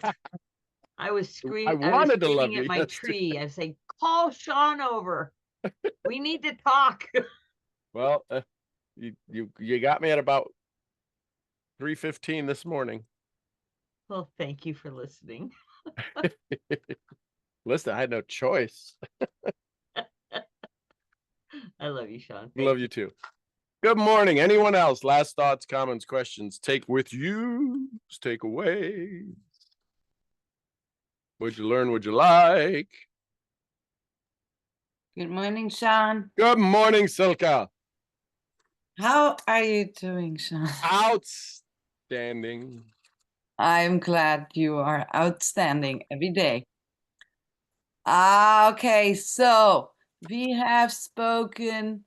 I was screaming. I wanted to love screaming you at my yesterday. tree. I was saying, "Call Sean over. We need to talk." Well, you got me at about 3:15 this morning. Well, thank you for listening. Listen, I had no choice. I love you, Sean. Love you too. Good morning. Anyone else? Last thoughts, comments, questions. Take with you. Take away. What'd you learn? What'd you like? Good morning, Sean. Good morning, Silka. How are you doing, Sean? Outstanding. I'm glad you are outstanding every day. Okay, so we have spoken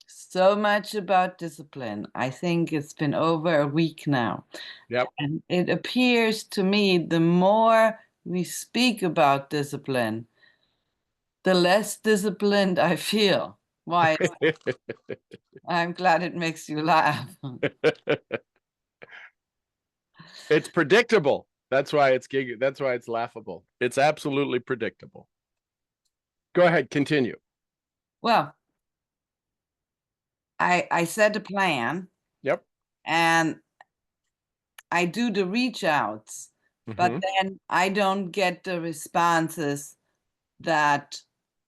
so much about discipline. I think it's been over a week now. Yep. And it appears to me the more we speak about discipline, the less disciplined I feel. Why? I'm glad it makes you laugh. It's predictable. That's why it's laughable. It's absolutely predictable. Go ahead, continue. Well, I set a plan. Yep. And I do the reach outs, but then I don't get the responses that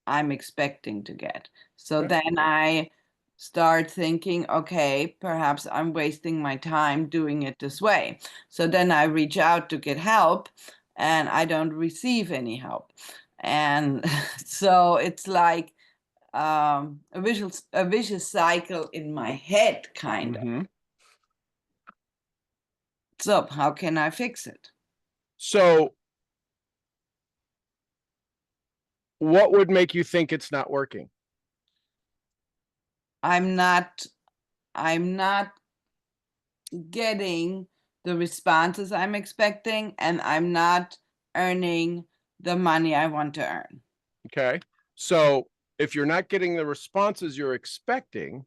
I'm expecting to get. So then I start thinking, okay, perhaps I'm wasting my time doing it this way. So then I reach out to get help and I don't receive any help. And so it's like a vicious cycle in my head, kind of. So how can I fix it? So what would make you think it's not working? I'm not getting the responses I'm expecting, and I'm not earning the money I want to earn. Okay. So if you're not getting the responses you're expecting,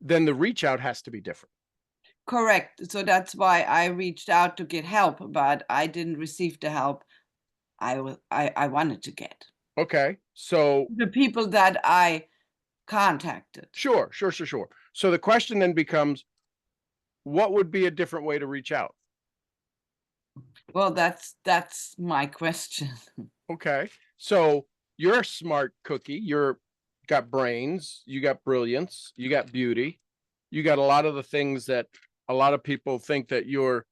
then the reach out has to be different. Correct. So that's why I reached out to get help, but I didn't receive the help I wanted to get. Okay. So the people that I contacted. Sure. So the question then becomes, what would be a different way to reach out? Well, that's my question. Okay. So you're a smart cookie. You're got brains, you got brilliance, you got beauty, you got a lot of the things that a lot of people think that you're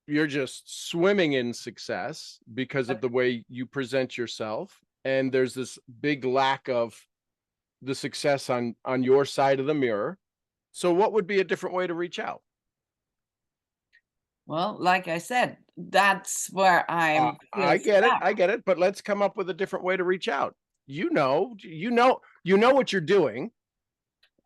just swimming in success because of the way you present yourself. And there's this big lack of the success on your side of the mirror. So what would be a different way to reach out? Well, like I said, that's where I get it. But let's come up with a different way to reach out. You know what you're doing.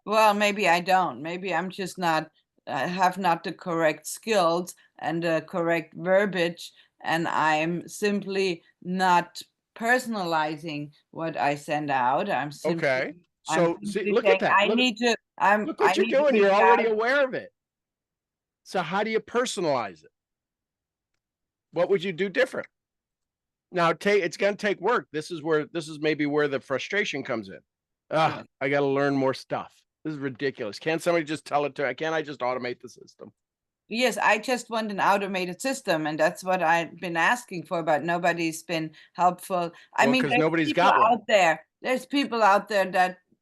Well, maybe I don't. Maybe I'm just not have not the correct skills and the correct verbiage, and I'm simply not personalizing what I send out. I'm simply okay. So look saying, at that. Look what you're doing. You're already aware of it. So how do you personalize it? What would you do different? Now it's going to take work. This is maybe where the frustration comes in. Yeah. I got to learn more stuff. This is ridiculous. Can't somebody just tell it to? Can't I just automate the system? Yes, I just want an automated system, and that's what I've been asking for, but nobody's been helpful. I Well, mean, 'cause there's nobody's people got one. out there. There's people out there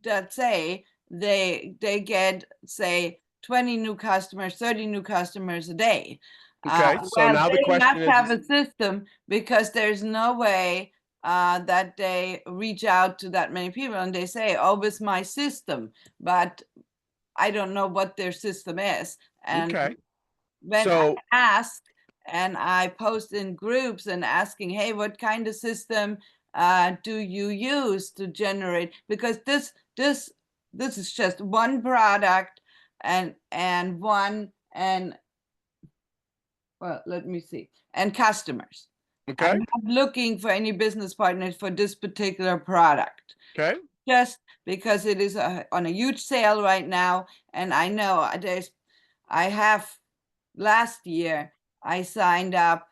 that say they get, say, 20 new customers, 30 new customers a day. Okay, so Well, now the they question must have is, a system because there's no way that they reach out to that many people and they say, "Oh, with my system," but I don't know what their system is. And okay, when I so ask and I post in groups and asking, hey, what kind of system do you use to generate? Because this is just one product and well, let me see, and customers. okay, I'm not looking for any business partners for this particular product. okay, Just because it is on a huge sale right now, and I know I have last year I signed up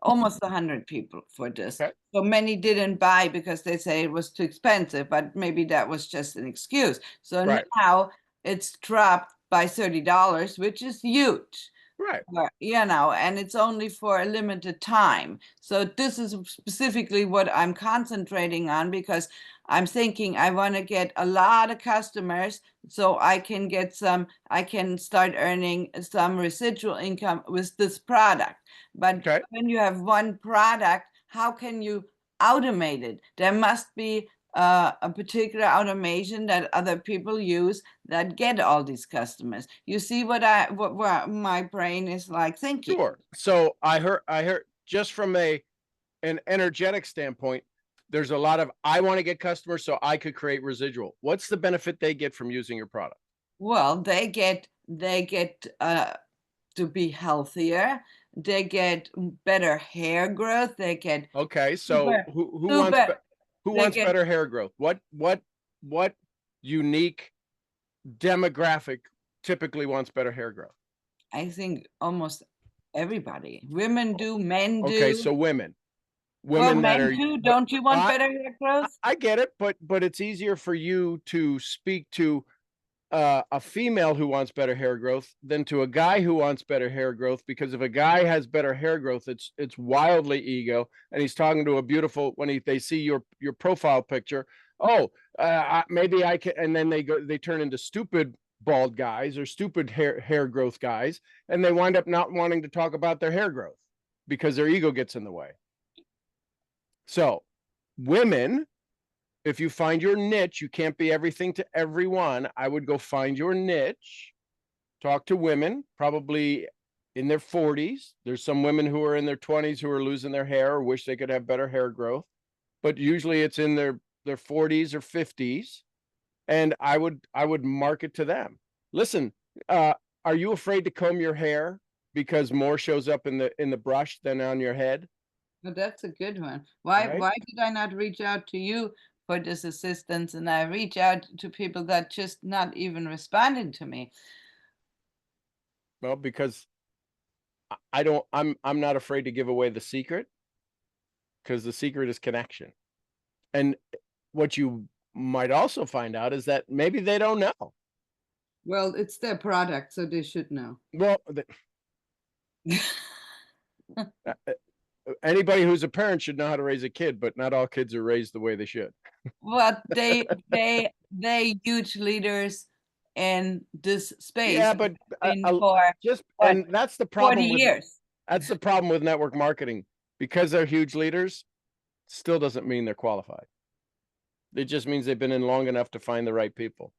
almost 100 people for this. okay, So many didn't buy because they say it was too expensive, but maybe that was just an excuse. So right, now it's dropped by $30, which is huge. right. And it's only for a limited time. So this is specifically what I'm concentrating on because I'm thinking I want to get a lot of customers so I can start earning some residual income with this product. But Okay. when you have one product, how can you automate it? There must be a particular automation that other people use that get all these customers. You see what my brain is like thinking. Sure. So I heard just from an energetic standpoint, there's a lot of, I want to get customers so I could create residual. What's the benefit they get from using your product? Well, they get to be healthier. They get better hair growth. They get Okay, so super, who super. They wants get, better hair growth? What unique demographic typically wants better hair growth? I think almost everybody. Women do, men Okay, do. so women Well, that men are, do. Don't you want better hair growth? I get it, but it's easier for you to speak to a female who wants better hair growth than to a guy who wants better hair growth, because if a guy has better hair growth, it's wildly ego, and he's talking to a beautiful, when they see your profile picture, oh, maybe I can, and then they turn into stupid bald guys or stupid hair growth guys, and they wind up not wanting to talk about their hair growth because their ego gets in the way. So women, if you find your niche, you can't be everything to everyone. I would go find your niche, talk to women, probably in their 40s. There's some women who are in their 20s who are losing their hair or wish they could have better hair growth, but usually it's in their 40s or 50s. And I would market to them. Listen, are you afraid to comb your hair because more shows up in the brush than on your head? Well, that's a good one. Why Right? why did I not reach out to you for this assistance? And I reach out to people that just not even responding to me. Well, because I'm not afraid to give away the secret, because the secret is connection. And what you might also find out is that maybe they don't know. Well, it's their product, so they should know. Well, anybody who's a parent should know how to raise a kid, but not all kids are raised the way they should. But they huge leaders in this space. Yeah, but for just what, and that's the 40 problem with years. that's the problem with network marketing. Because they're huge leaders, still doesn't mean they're qualified. It just means they've been in long enough to find the right people.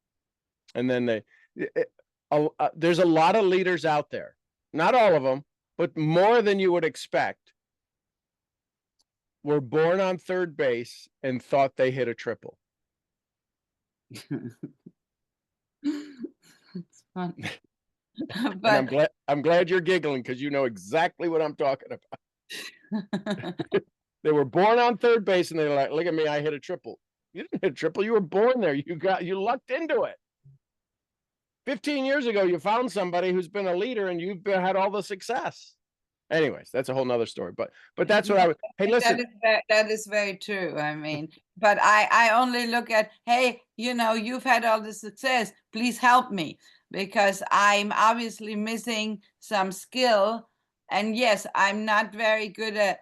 And then there's a lot of leaders out there, not all of them, but more than you would expect, were born on third base and thought they hit a triple. It's fun. And I'm glad you're giggling, because you know exactly what I'm talking about. They were born on third base and they're like, look at me, I hit a triple. You didn't hit a triple, you were born there. You lucked into it. 15 years ago, you found somebody who's been a leader and you've had all the success. Anyways, that's a whole nother story. But that's what I would. Hey, listen. That is very true. I mean, but I only look at, hey, you've had all the success. Please help me, because I'm obviously missing some skill. And yes, I'm not very good at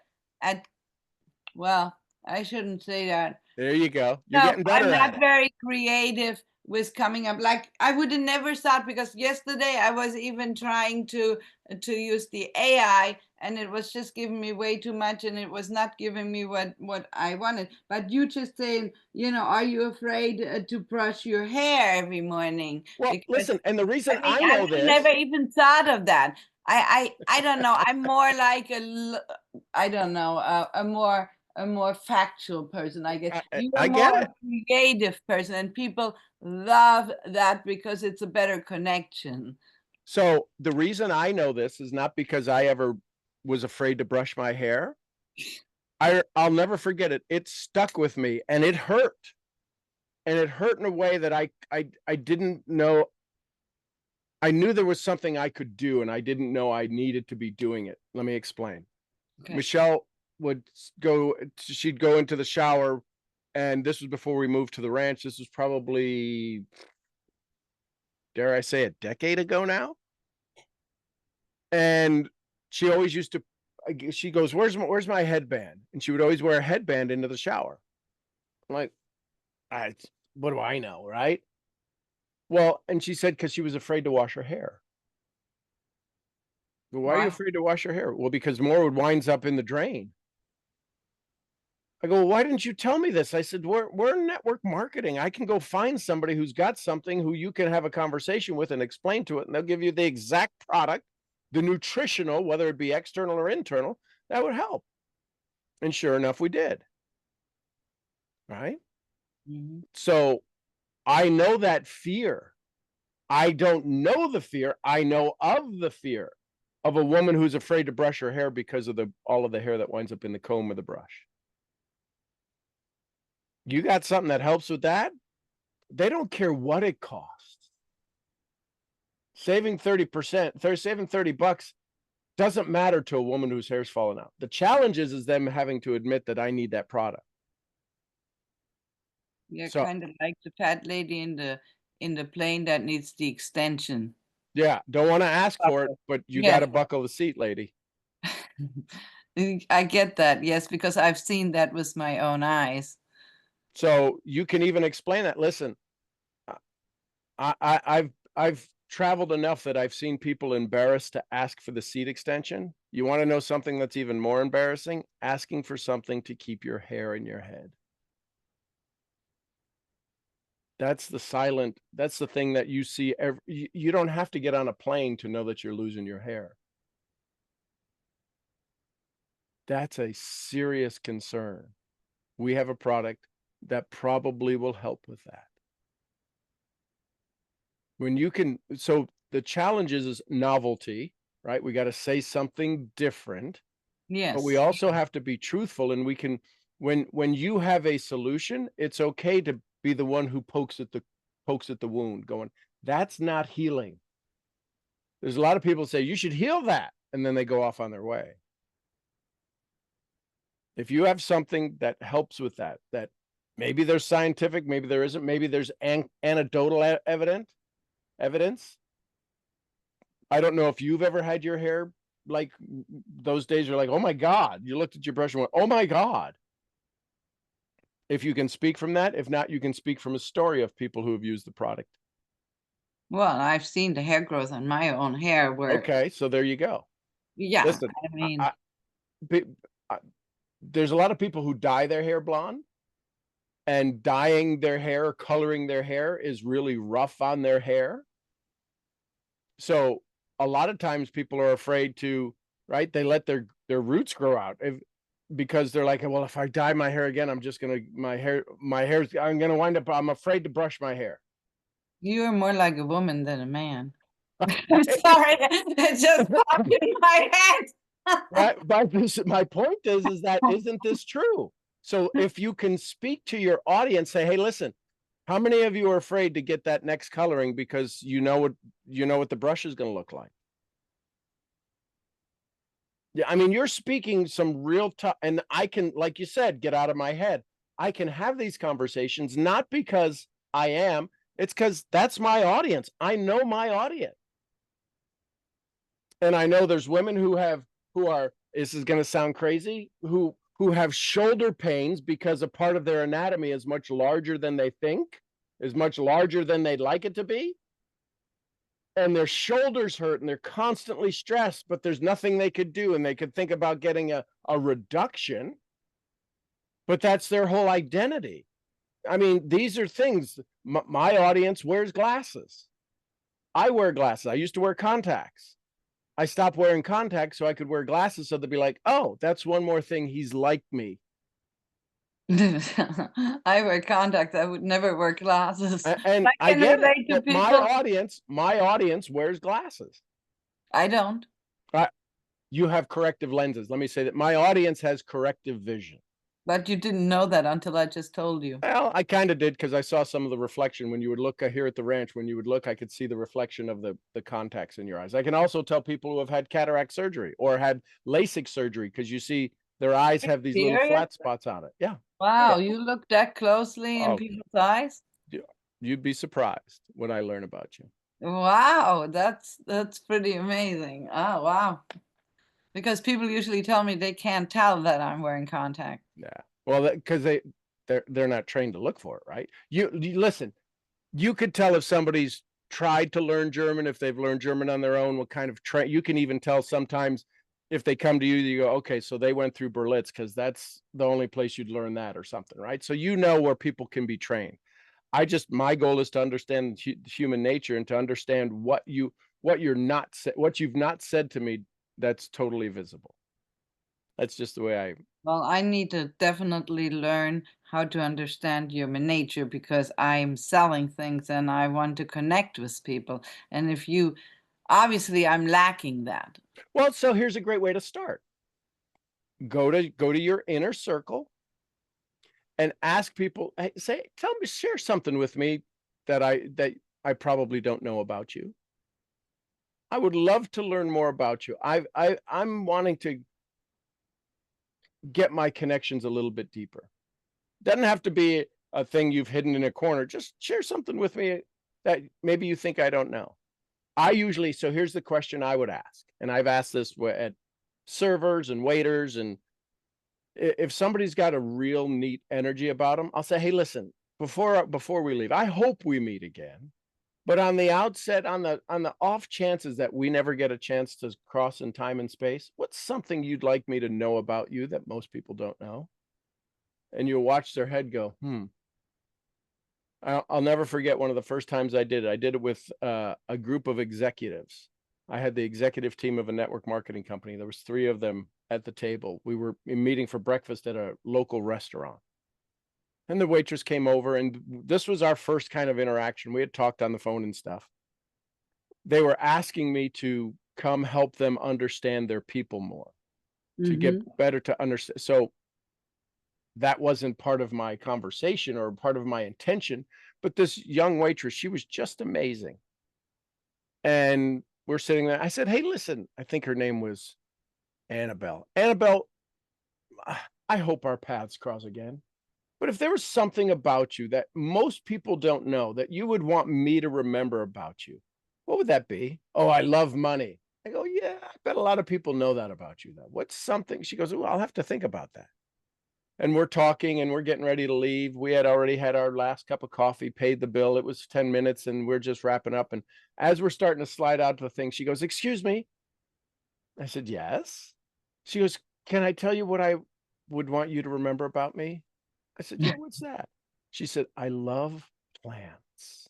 well, I shouldn't say that. There you go. You're No, getting better I'm at not it. very creative with coming up. Like, I would have never thought, because yesterday I was even trying to use the AI, and it was just giving me way too much, and it was not giving me what I wanted. But you just saying, are you afraid to brush your hair every morning? Well, Because, listen, and the reason I mean, I know this. never even thought of that. I don't know. I'm more like I don't know, a more factual person, I guess. You're I more get a creative person, and people love that because it's a better connection. So the reason I know this is not because I ever was afraid to brush my hair. I'll never forget it. It stuck with me, and it hurt. And it hurt in a way that I didn't know. I knew there was something I could do, and I didn't know I needed to be doing it. Let me explain. Okay. Michelle she'd go into the shower, and this was before we moved to the ranch. This was probably, dare I say, a decade ago now. And she always used to, she goes, where's my headband? And she would always wear a headband into the shower. I'm like, what do I know, right? Well, and she said, because she was afraid to wash her hair. Well, why are you afraid to wash your hair? Well, because more would winds up in the drain. I go, well, why didn't you tell me this? I said, we're network marketing. I can go find somebody who's got something who you can have a conversation with and explain to it, and they'll give you the exact product, the nutritional, whether it be external or internal, that would help. And sure enough, we did. Right? Mm-hmm. So I know that fear. I don't know the fear. I know of the fear of a woman who's afraid to brush her hair because of all of the hair that winds up in the comb or the brush. You got something that helps with that? They don't care what it costs. Saving 30%, saving $30 doesn't matter to a woman whose hair's falling out. The challenge is them having to admit that I need that product. Yeah, so, kind of like the fat lady in the plane that needs the extension. Yeah, don't want to ask for it, but you got to buckle the seat, lady. I get that, yes, because I've seen that with my own eyes. So you can even explain that. Listen, I've traveled enough that I've seen people embarrassed to ask for the seat extension. You want to know something that's even more embarrassing? Asking for something to keep your hair in your head. That's the thing that you see. You don't have to get on a plane to know that you're losing your hair. That's a serious concern. We have a product that probably will help with that. When you can, so the challenge is novelty, right? We got to say something different. Yes. But we also have to be truthful, and we can, when you have a solution, it's okay to be the one who pokes at the wound, going, that's not healing. There's a lot of people say you should heal that, and then they go off on their way. If you have something that helps with that maybe there's scientific, maybe there isn't, maybe there's anecdotal evidence. I don't know if you've ever had your hair like those days you're like, oh my God, you looked at your brush and went, oh my God. If you can speak from that, if not, you can speak from a story of people who have used the product. Well, I've seen the hair growth on my own hair where. Okay, so there you go. Yeah, listen, I mean, there's a lot of people who dye their hair blonde, and dyeing their hair, coloring their hair is really rough on their hair. So a lot of times people are afraid to, right? They let their roots grow out because they're like, well, if I dye my hair again, I'm just gonna I'm gonna wind up. I'm afraid to brush my hair. You're more like a woman than a man. I'm sorry, it just popped in my head. My point is that isn't this true? So if you can speak to your audience, say, hey, listen, how many of you are afraid to get that next coloring because you know what the brush is going to look like? Yeah, I mean, you're speaking some real tough, and I can, like you said, get out of my head. I can have these conversations not because I am, it's because that's my audience. I know my audience. And I know there's women who are, this is going to sound crazy, who have shoulder pains because a part of their anatomy is much larger than they think, is much larger than they'd like it to be. And their shoulders hurt and they're constantly stressed, but there's nothing they could do. And they could think about getting a reduction, but that's their whole identity. I mean, these are things, my audience wears glasses. I wear glasses. I used to wear contacts. I stopped wearing contacts so I could wear glasses. So they'd be like, oh, that's one more thing. He's like me. I wear contacts. I would never wear glasses. And I can get relate it. to That my audience wears glasses. I don't. You have corrective lenses. Let me say that my audience has corrective vision. But you didn't know that until I just told you. Well, I kind of did because I saw some of the reflection when you would look here at the ranch. When you would look, I could see the reflection of the contacts in your eyes. I can also tell people who have had cataract surgery or had LASIK surgery because you see their eyes have these little flat spots on it. Yeah. Wow, Yeah. you look that closely in people's eyes? You'd be surprised what I learn about you. Wow, that's pretty amazing. Oh, wow. Because people usually tell me they can't tell that I'm wearing contacts. Yeah. Well, because they're not trained to look for it, right? You listen, you could tell if somebody's tried to learn German, if they've learned German on their own, what kind of you can even tell sometimes if they come to you, you go, okay, so they went through Berlitz because that's the only place you'd learn that or something, right? So you know where people can be trained. My goal is to understand human nature and to understand what you've not said to me that's totally visible. That's just the way Well, I need to definitely learn how to understand human nature because I'm selling things and I want to connect with people. And if you, obviously, I'm lacking that. Well, so here's a great way to start. Go to your inner circle and ask people, hey, share something with me that I probably don't know about you. I would love to learn more about you. I'm wanting to get my connections a little bit deeper. Doesn't have to be a thing you've hidden in a corner. Just share something with me that maybe you think I don't know. So here's the question I would ask, and I've asked this at servers and waiters, and if somebody's got a real neat energy about them, I'll say, hey, listen, before we leave, I hope we meet again. But on the outset, on the off chances that we never get a chance to cross in time and space, what's something you'd like me to know about you that most people don't know? And you'll watch their head go, I'll never forget one of the first times I did it. I did it with a group of executives. I had the executive team of a network marketing company. There was 3 of them at the table. We were meeting for breakfast at a local restaurant. And the waitress came over, and this was our first kind of interaction. We had talked on the phone and stuff. They were asking me to come help them understand their people more, to get better to understand. So that wasn't part of my conversation or part of my intention, but this young waitress, she was just amazing. And we're sitting there. I said, hey, listen, I think her name was Annabelle. Annabelle, I hope our paths cross again. But if there was something about you that most people don't know that you would want me to remember about you, what would that be? Oh, I love money. I go, yeah, I bet a lot of people know that about you. Though. What's something? She goes, well, I'll have to think about that. And we're talking and we're getting ready to leave. We had already had our last cup of coffee, paid the bill. It was 10 minutes and we're just wrapping up. And as we're starting to slide out to the thing, she goes, excuse me. I said, yes. She goes, can I tell you what I would want you to remember about me? I said, yeah, what's that? She said, I love plants.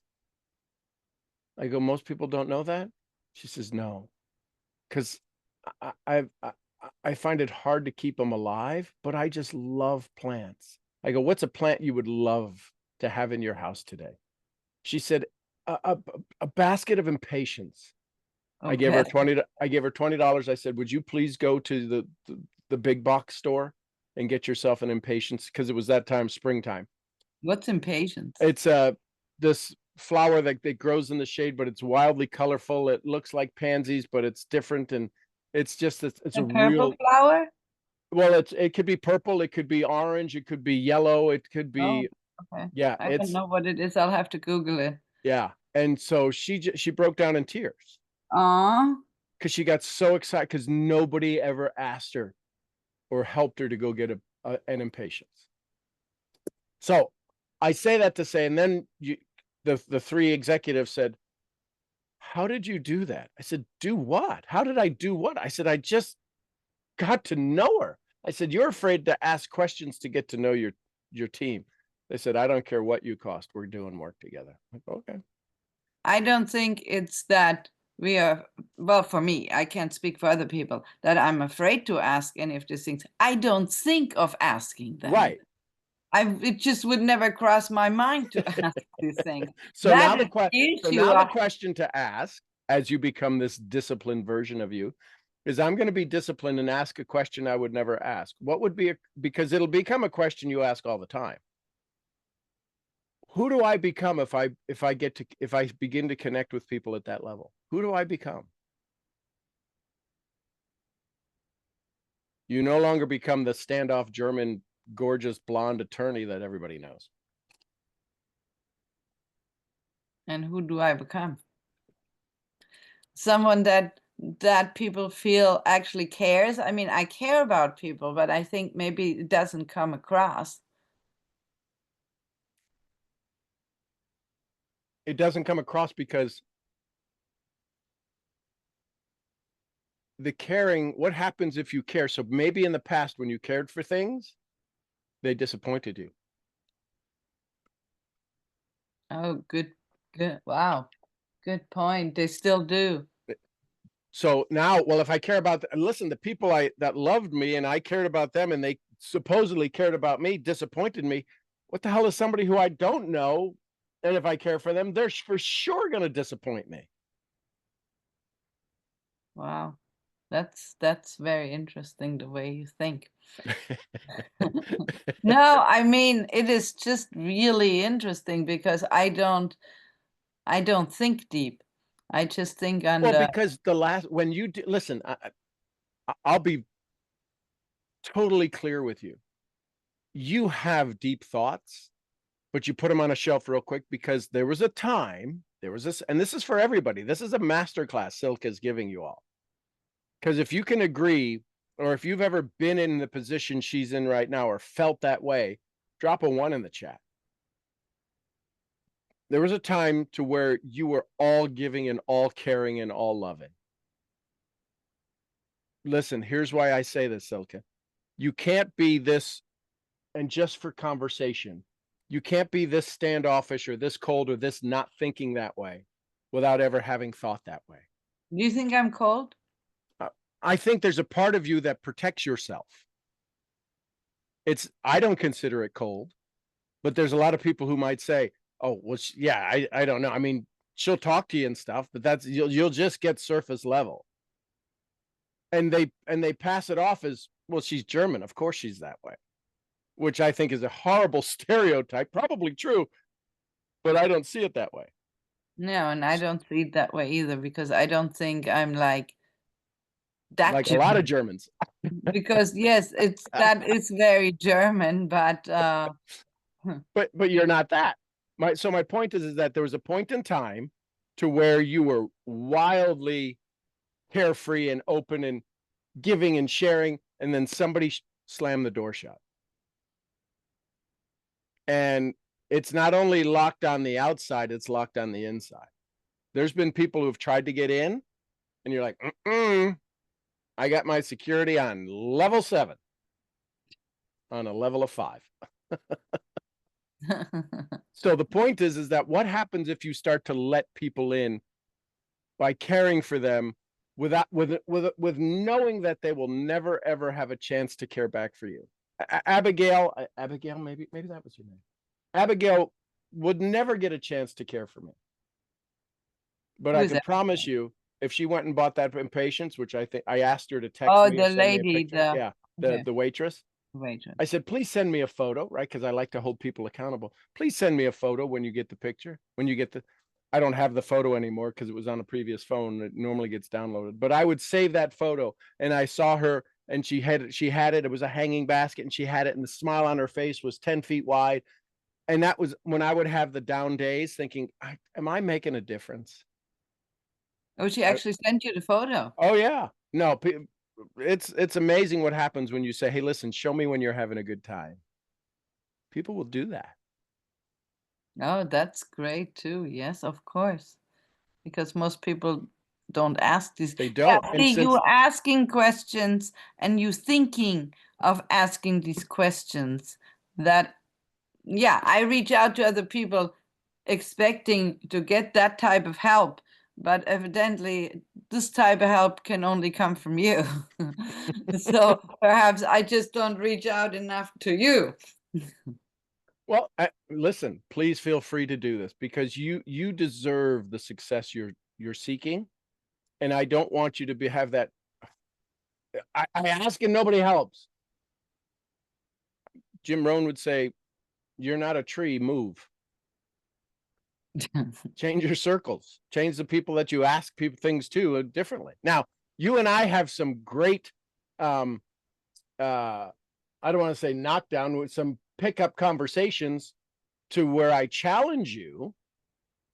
I go, most people don't know that? She says, no, because I find it hard to keep them alive, but I just love plants. I go, what's a plant you would love to have in your house today? She said, a basket of impatience. Okay. I gave her $20. I said, would you please go to the big box store and get yourself an impatience, because it was that time, springtime. What's impatience? It's this flower that grows in the shade, but it's wildly colorful. It looks like pansies, but it's different. And It's just it's a A purple real flower? well. It could be purple, it could be orange, it could be yellow, it could Oh, be okay. yeah. I don't know what it is. I'll have to Google it. Yeah. And so she broke down in tears Aw. because she got so excited because nobody ever asked her or helped her to go get an impatiens. So I say that to say, and then the three executives said, how did you do that? I said, do what? How did I do what? I said, I just got to know her. I said, you're afraid to ask questions to get to know your team. They said, I don't care what you cost. We're doing work together. I'm like, okay. I don't think it's that we are, well, for me, I can't speak for other people, that I'm afraid to ask any of these things. I don't think of asking them. Right. It just would never cross my mind to ask these things. So That now issue the of- question to ask as you become this disciplined version of you is I'm going to be disciplined and ask a question I would never ask. What would be because it'll become a question you ask all the time. Who do I become if I begin to connect with people at that level? Who do I become? You no longer become the standoff German gorgeous blonde attorney that everybody knows. And who do I become? Someone that people feel actually cares. I mean, I care about people, but I think maybe it doesn't come across. It doesn't come across because the caring, what happens if you care? So maybe in the past when you cared for things, they disappointed you. Oh, good. Wow. Good point. They still do. So now, well, if I care about, listen, the people that loved me and I cared about them and they supposedly cared about me, disappointed me. What the hell is somebody who I don't know? And if I care for them, they're for sure going to disappoint me. Wow. That's very interesting the way you think. No, I mean, it is just really interesting because I don't think deep. I just think on Well, because when you listen, I'll be totally clear with you. You have deep thoughts, but you put them on a shelf real quick because there was a time, there was this, and this is for everybody. This is a masterclass Silke is giving you all. Because if you can agree, or if you've ever been in the position she's in right now or felt that way, drop a 1 in the chat. There was a time to where you were all giving and all caring and all loving. Listen, here's why I say this, Silke. You can't be this, and just for conversation, you can't be this standoffish or this cold or this not thinking that way without ever having thought that way. Do you think I'm cold? I think there's a part of you that protects yourself. I don't consider it cold, but there's a lot of people who might say, oh, well, yeah, I don't know. I mean, she'll talk to you and stuff, but you'll just get surface level. And they pass it off as, well, she's German. Of course she's that way, which I think is a horrible stereotype, probably true, but I don't see it that way. No, and I don't see it that way either because I don't think I'm like that. Like German. A lot of Germans. Because yes, that is very German, but but you're not that. My point is that there was a point in time to where you were wildly carefree and open and giving and sharing, and then somebody slammed the door shut. And it's not only locked on the outside, it's locked on the inside. There's been people who've tried to get in, and you're like, I got my security on level 7 on a level of 5. So the point is that what happens if you start to let people in by caring for them with knowing that they will never ever have a chance to care back for you? Abigail, maybe that was your name. Abigail would never get a chance to care for me. But I can promise you, if she went and bought that Impatiens, which I think I asked her to text me. Oh, the lady, the waitress. I said, please send me a photo, right? Because I like to hold people accountable. Please send me a photo when you get the picture, when you get the. I don't have the photo anymore because it was on a previous phone. It normally gets downloaded, but I would save that photo, and I saw her, and she had it. It was a hanging basket, and she had it, and the smile on her face was 10 feet wide. And that was when I would have the down days thinking, am I making a difference? Oh, she actually sent you the photo. Oh yeah. No, it's amazing what happens when you say, hey, listen, show me when you're having a good time. People will do that. Oh, that's great too. Yes, of course. Because most people don't ask these. They don't. Yeah, see, you asking questions and you thinking of asking these questions that, yeah, I reach out to other people expecting to get that type of help, but evidently this type of help can only come from you. So perhaps I just don't reach out enough to you. Well, listen, please feel free to do this because you deserve the success you're seeking, and I don't want you to have that. I ask and nobody helps. Jim Rohn would say, "You're not a tree. Move. Change your circles. Change the people that you ask things to differently." Now, you and I have some great, I don't want to say knockdown, with some pickup conversations to where I challenge you,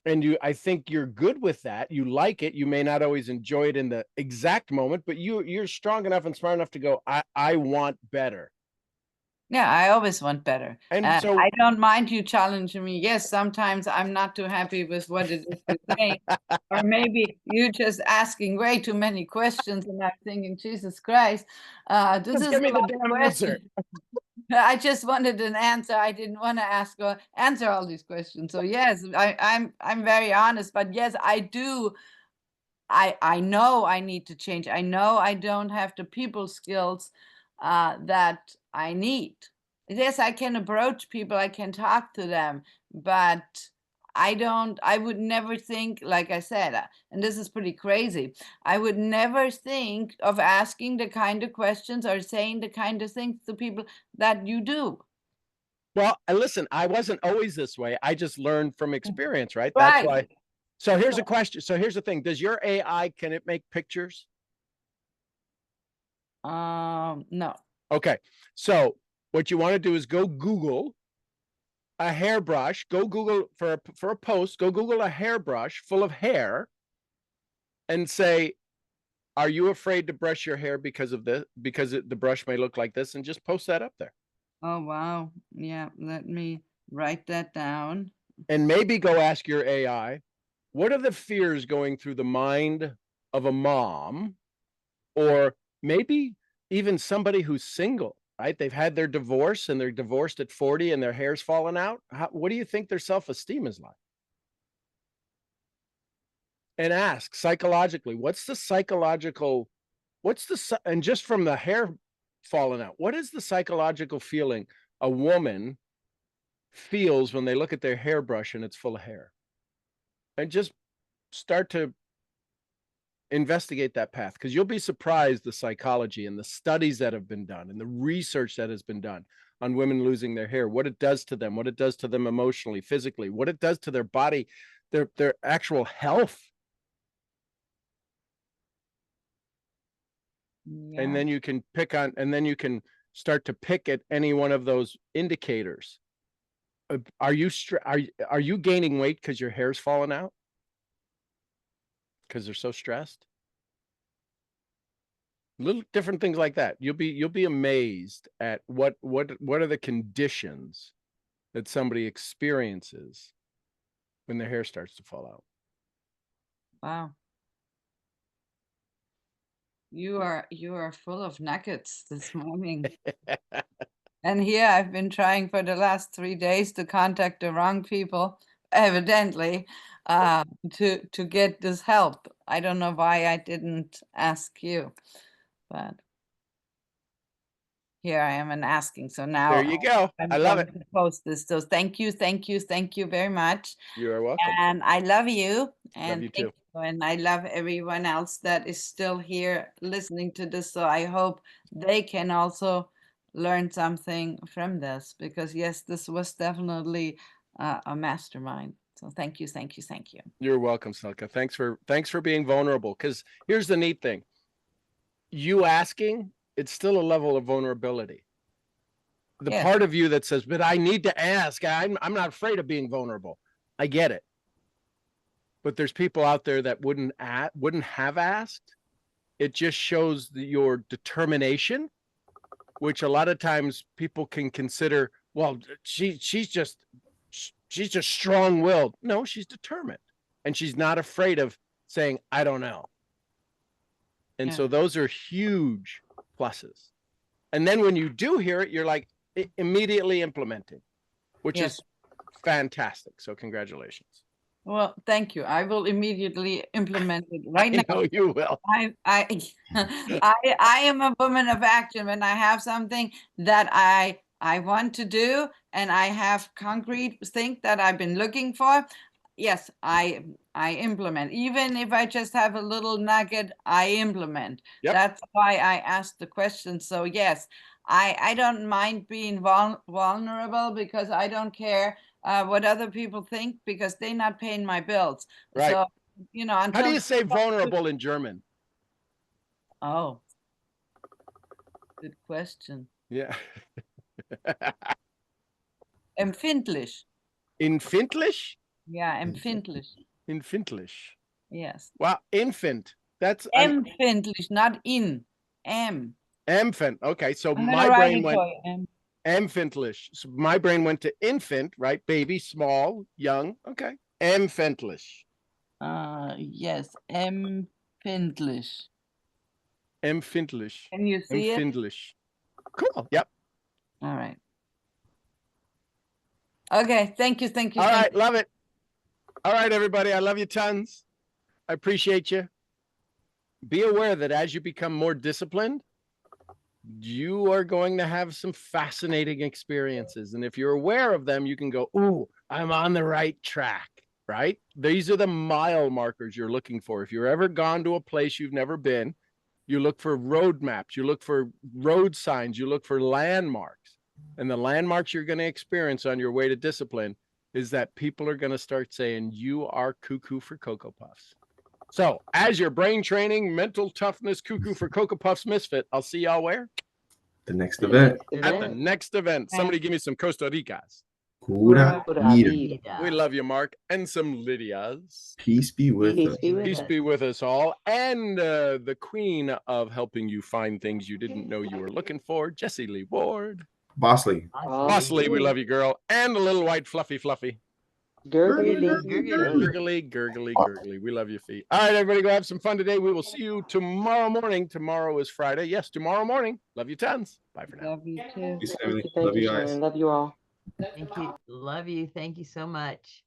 and I think you're good with that. You like it. You may not always enjoy it in the exact moment, but you're strong enough and smart enough to go, I want better. Yeah, I always want better. And so I don't mind you challenging me. Yes, sometimes I'm not too happy with what it is you're saying. Or maybe you're just asking way too many questions and I'm thinking, Jesus Christ, this just is give me a the lot of damn answer. questions. I just wanted an answer. I didn't want to answer all these questions. So yes, I'm very honest, but yes, I do. I know I need to change. I know I don't have the people skills that I need. Yes, I can approach people, I can talk to them, but I would never think, like I said, and this is pretty crazy, I would never think of asking the kind of questions or saying the kind of things to people that you do. Well, listen, I wasn't always this way. I just learned from experience, right? Right. That's why. So here's a question. So here's the thing. Does your AI, can it make pictures? No. Okay. So what you want to do is go Google a hairbrush. Go Google for a post. Go Google a hairbrush full of hair, and say, "Are you afraid to brush your hair because of this? Because the brush may look like this," and just post that up there. Oh wow. Yeah. Let me write that down. And maybe go ask your AI, what are the fears going through the mind of a mom, or maybe even somebody who's single, right? They've had their divorce and they're divorced at 40 and their hair's falling out. What do you think their self-esteem is like? And ask psychologically, and just from the hair falling out, what is the psychological feeling a woman feels when they look at their hairbrush and it's full of hair? And just start to investigate that path, because you'll be surprised the psychology and the studies that have been done and the research that has been done on women losing their hair, what it does to them, what it does to them emotionally, physically, what it does to their body, their actual health. Yeah. And then you can start to pick at any one of those indicators. Are you gaining weight because your hair's falling out? Because they're so stressed? Little different things like that. You'll be amazed at what are the conditions that somebody experiences when their hair starts to fall out. Wow. You are full of nuggets this morning. And here I've been trying for the last 3 days to contact the wrong people, evidently, to get this help. I don't know why I didn't ask you, but here I am and asking. So now There you go. I'm I love it. going to post this. So thank you very much. You are welcome. And I love you. And you thank too. you. And I love everyone else that is still here listening to this. So I hope they can also learn something from this, because yes, this was definitely a mastermind. So thank you, thank you, thank you. You're welcome, Selka. Thanks for being vulnerable. Because here's the neat thing. You asking, it's still a level of vulnerability. The Yes. part of you that says, but I need to ask. I'm not afraid of being vulnerable. I get it. But there's people out there that wouldn't have asked. It just shows your determination, which a lot of times people can consider, well, she's just strong-willed. No, she's determined. And she's not afraid of saying, I don't know. And so those are huge pluses. And then when you do hear it, you're like immediately implementing, which is fantastic. So congratulations. Well, thank you. I will immediately implement it right now. I know you will. I am a woman of action. When I have something that I want to do and I have concrete thing that I've been looking for, yes, I implement. Even if I just have a little nugget, I implement. Yep. That's why I asked the question. So yes, I don't mind being vulnerable because I don't care what other people think because they're not paying my bills. Right. So, you know, How do you say vulnerable in German? Oh, good question. Yeah. Empfindlich. Infantlich? Yeah, empfindlich. Infantlich. Yes. Wow, infant. That's Empfindlich, not in. Infant. Okay, so I'm my gonna write brain it went for you. infantlich. So my brain went to infant, right? Baby, small, young. Okay. Empfindlich. Yes, empfindlich. Empfindlich. Can you see it? Empfindlich. Cool. Yep. All right. Okay, thank you, thank you. All thank right, love it. All right, everybody. I love you tons. I appreciate you. Be aware that as you become more disciplined, you are going to have some fascinating experiences. And if you're aware of them, you can go, ooh, I'm on the right track, right? These are the mile markers you're looking for. If you're ever gone to a place you've never been, you look for road maps, you look for road signs, you look for landmarks. And the landmarks you're going to experience on your way to discipline is that people are going to start saying, you are cuckoo for Cocoa Puffs. So as your brain training, mental toughness, cuckoo for Cocoa Puffs misfit, I'll see y'all where? The next event. At the next event. Somebody give me some Costa Ricas. Pura vida. We love you, Mark. And some Lydias. Peace be with us. Peace be with us all. And the queen of helping you find things you didn't know you were looking for, Jessie Lee Ward. Bosley. Bosley, we love you, girl. And a little white fluffy. Gurgly. We love you, feet. All right, everybody, go have some fun today. We will see you tomorrow morning. Tomorrow is Friday. Yes, tomorrow morning. Love you tons. Bye for now. Love you too. Peace, family. Love you guys. Love you all. Thank you. Love you. Thank you so much.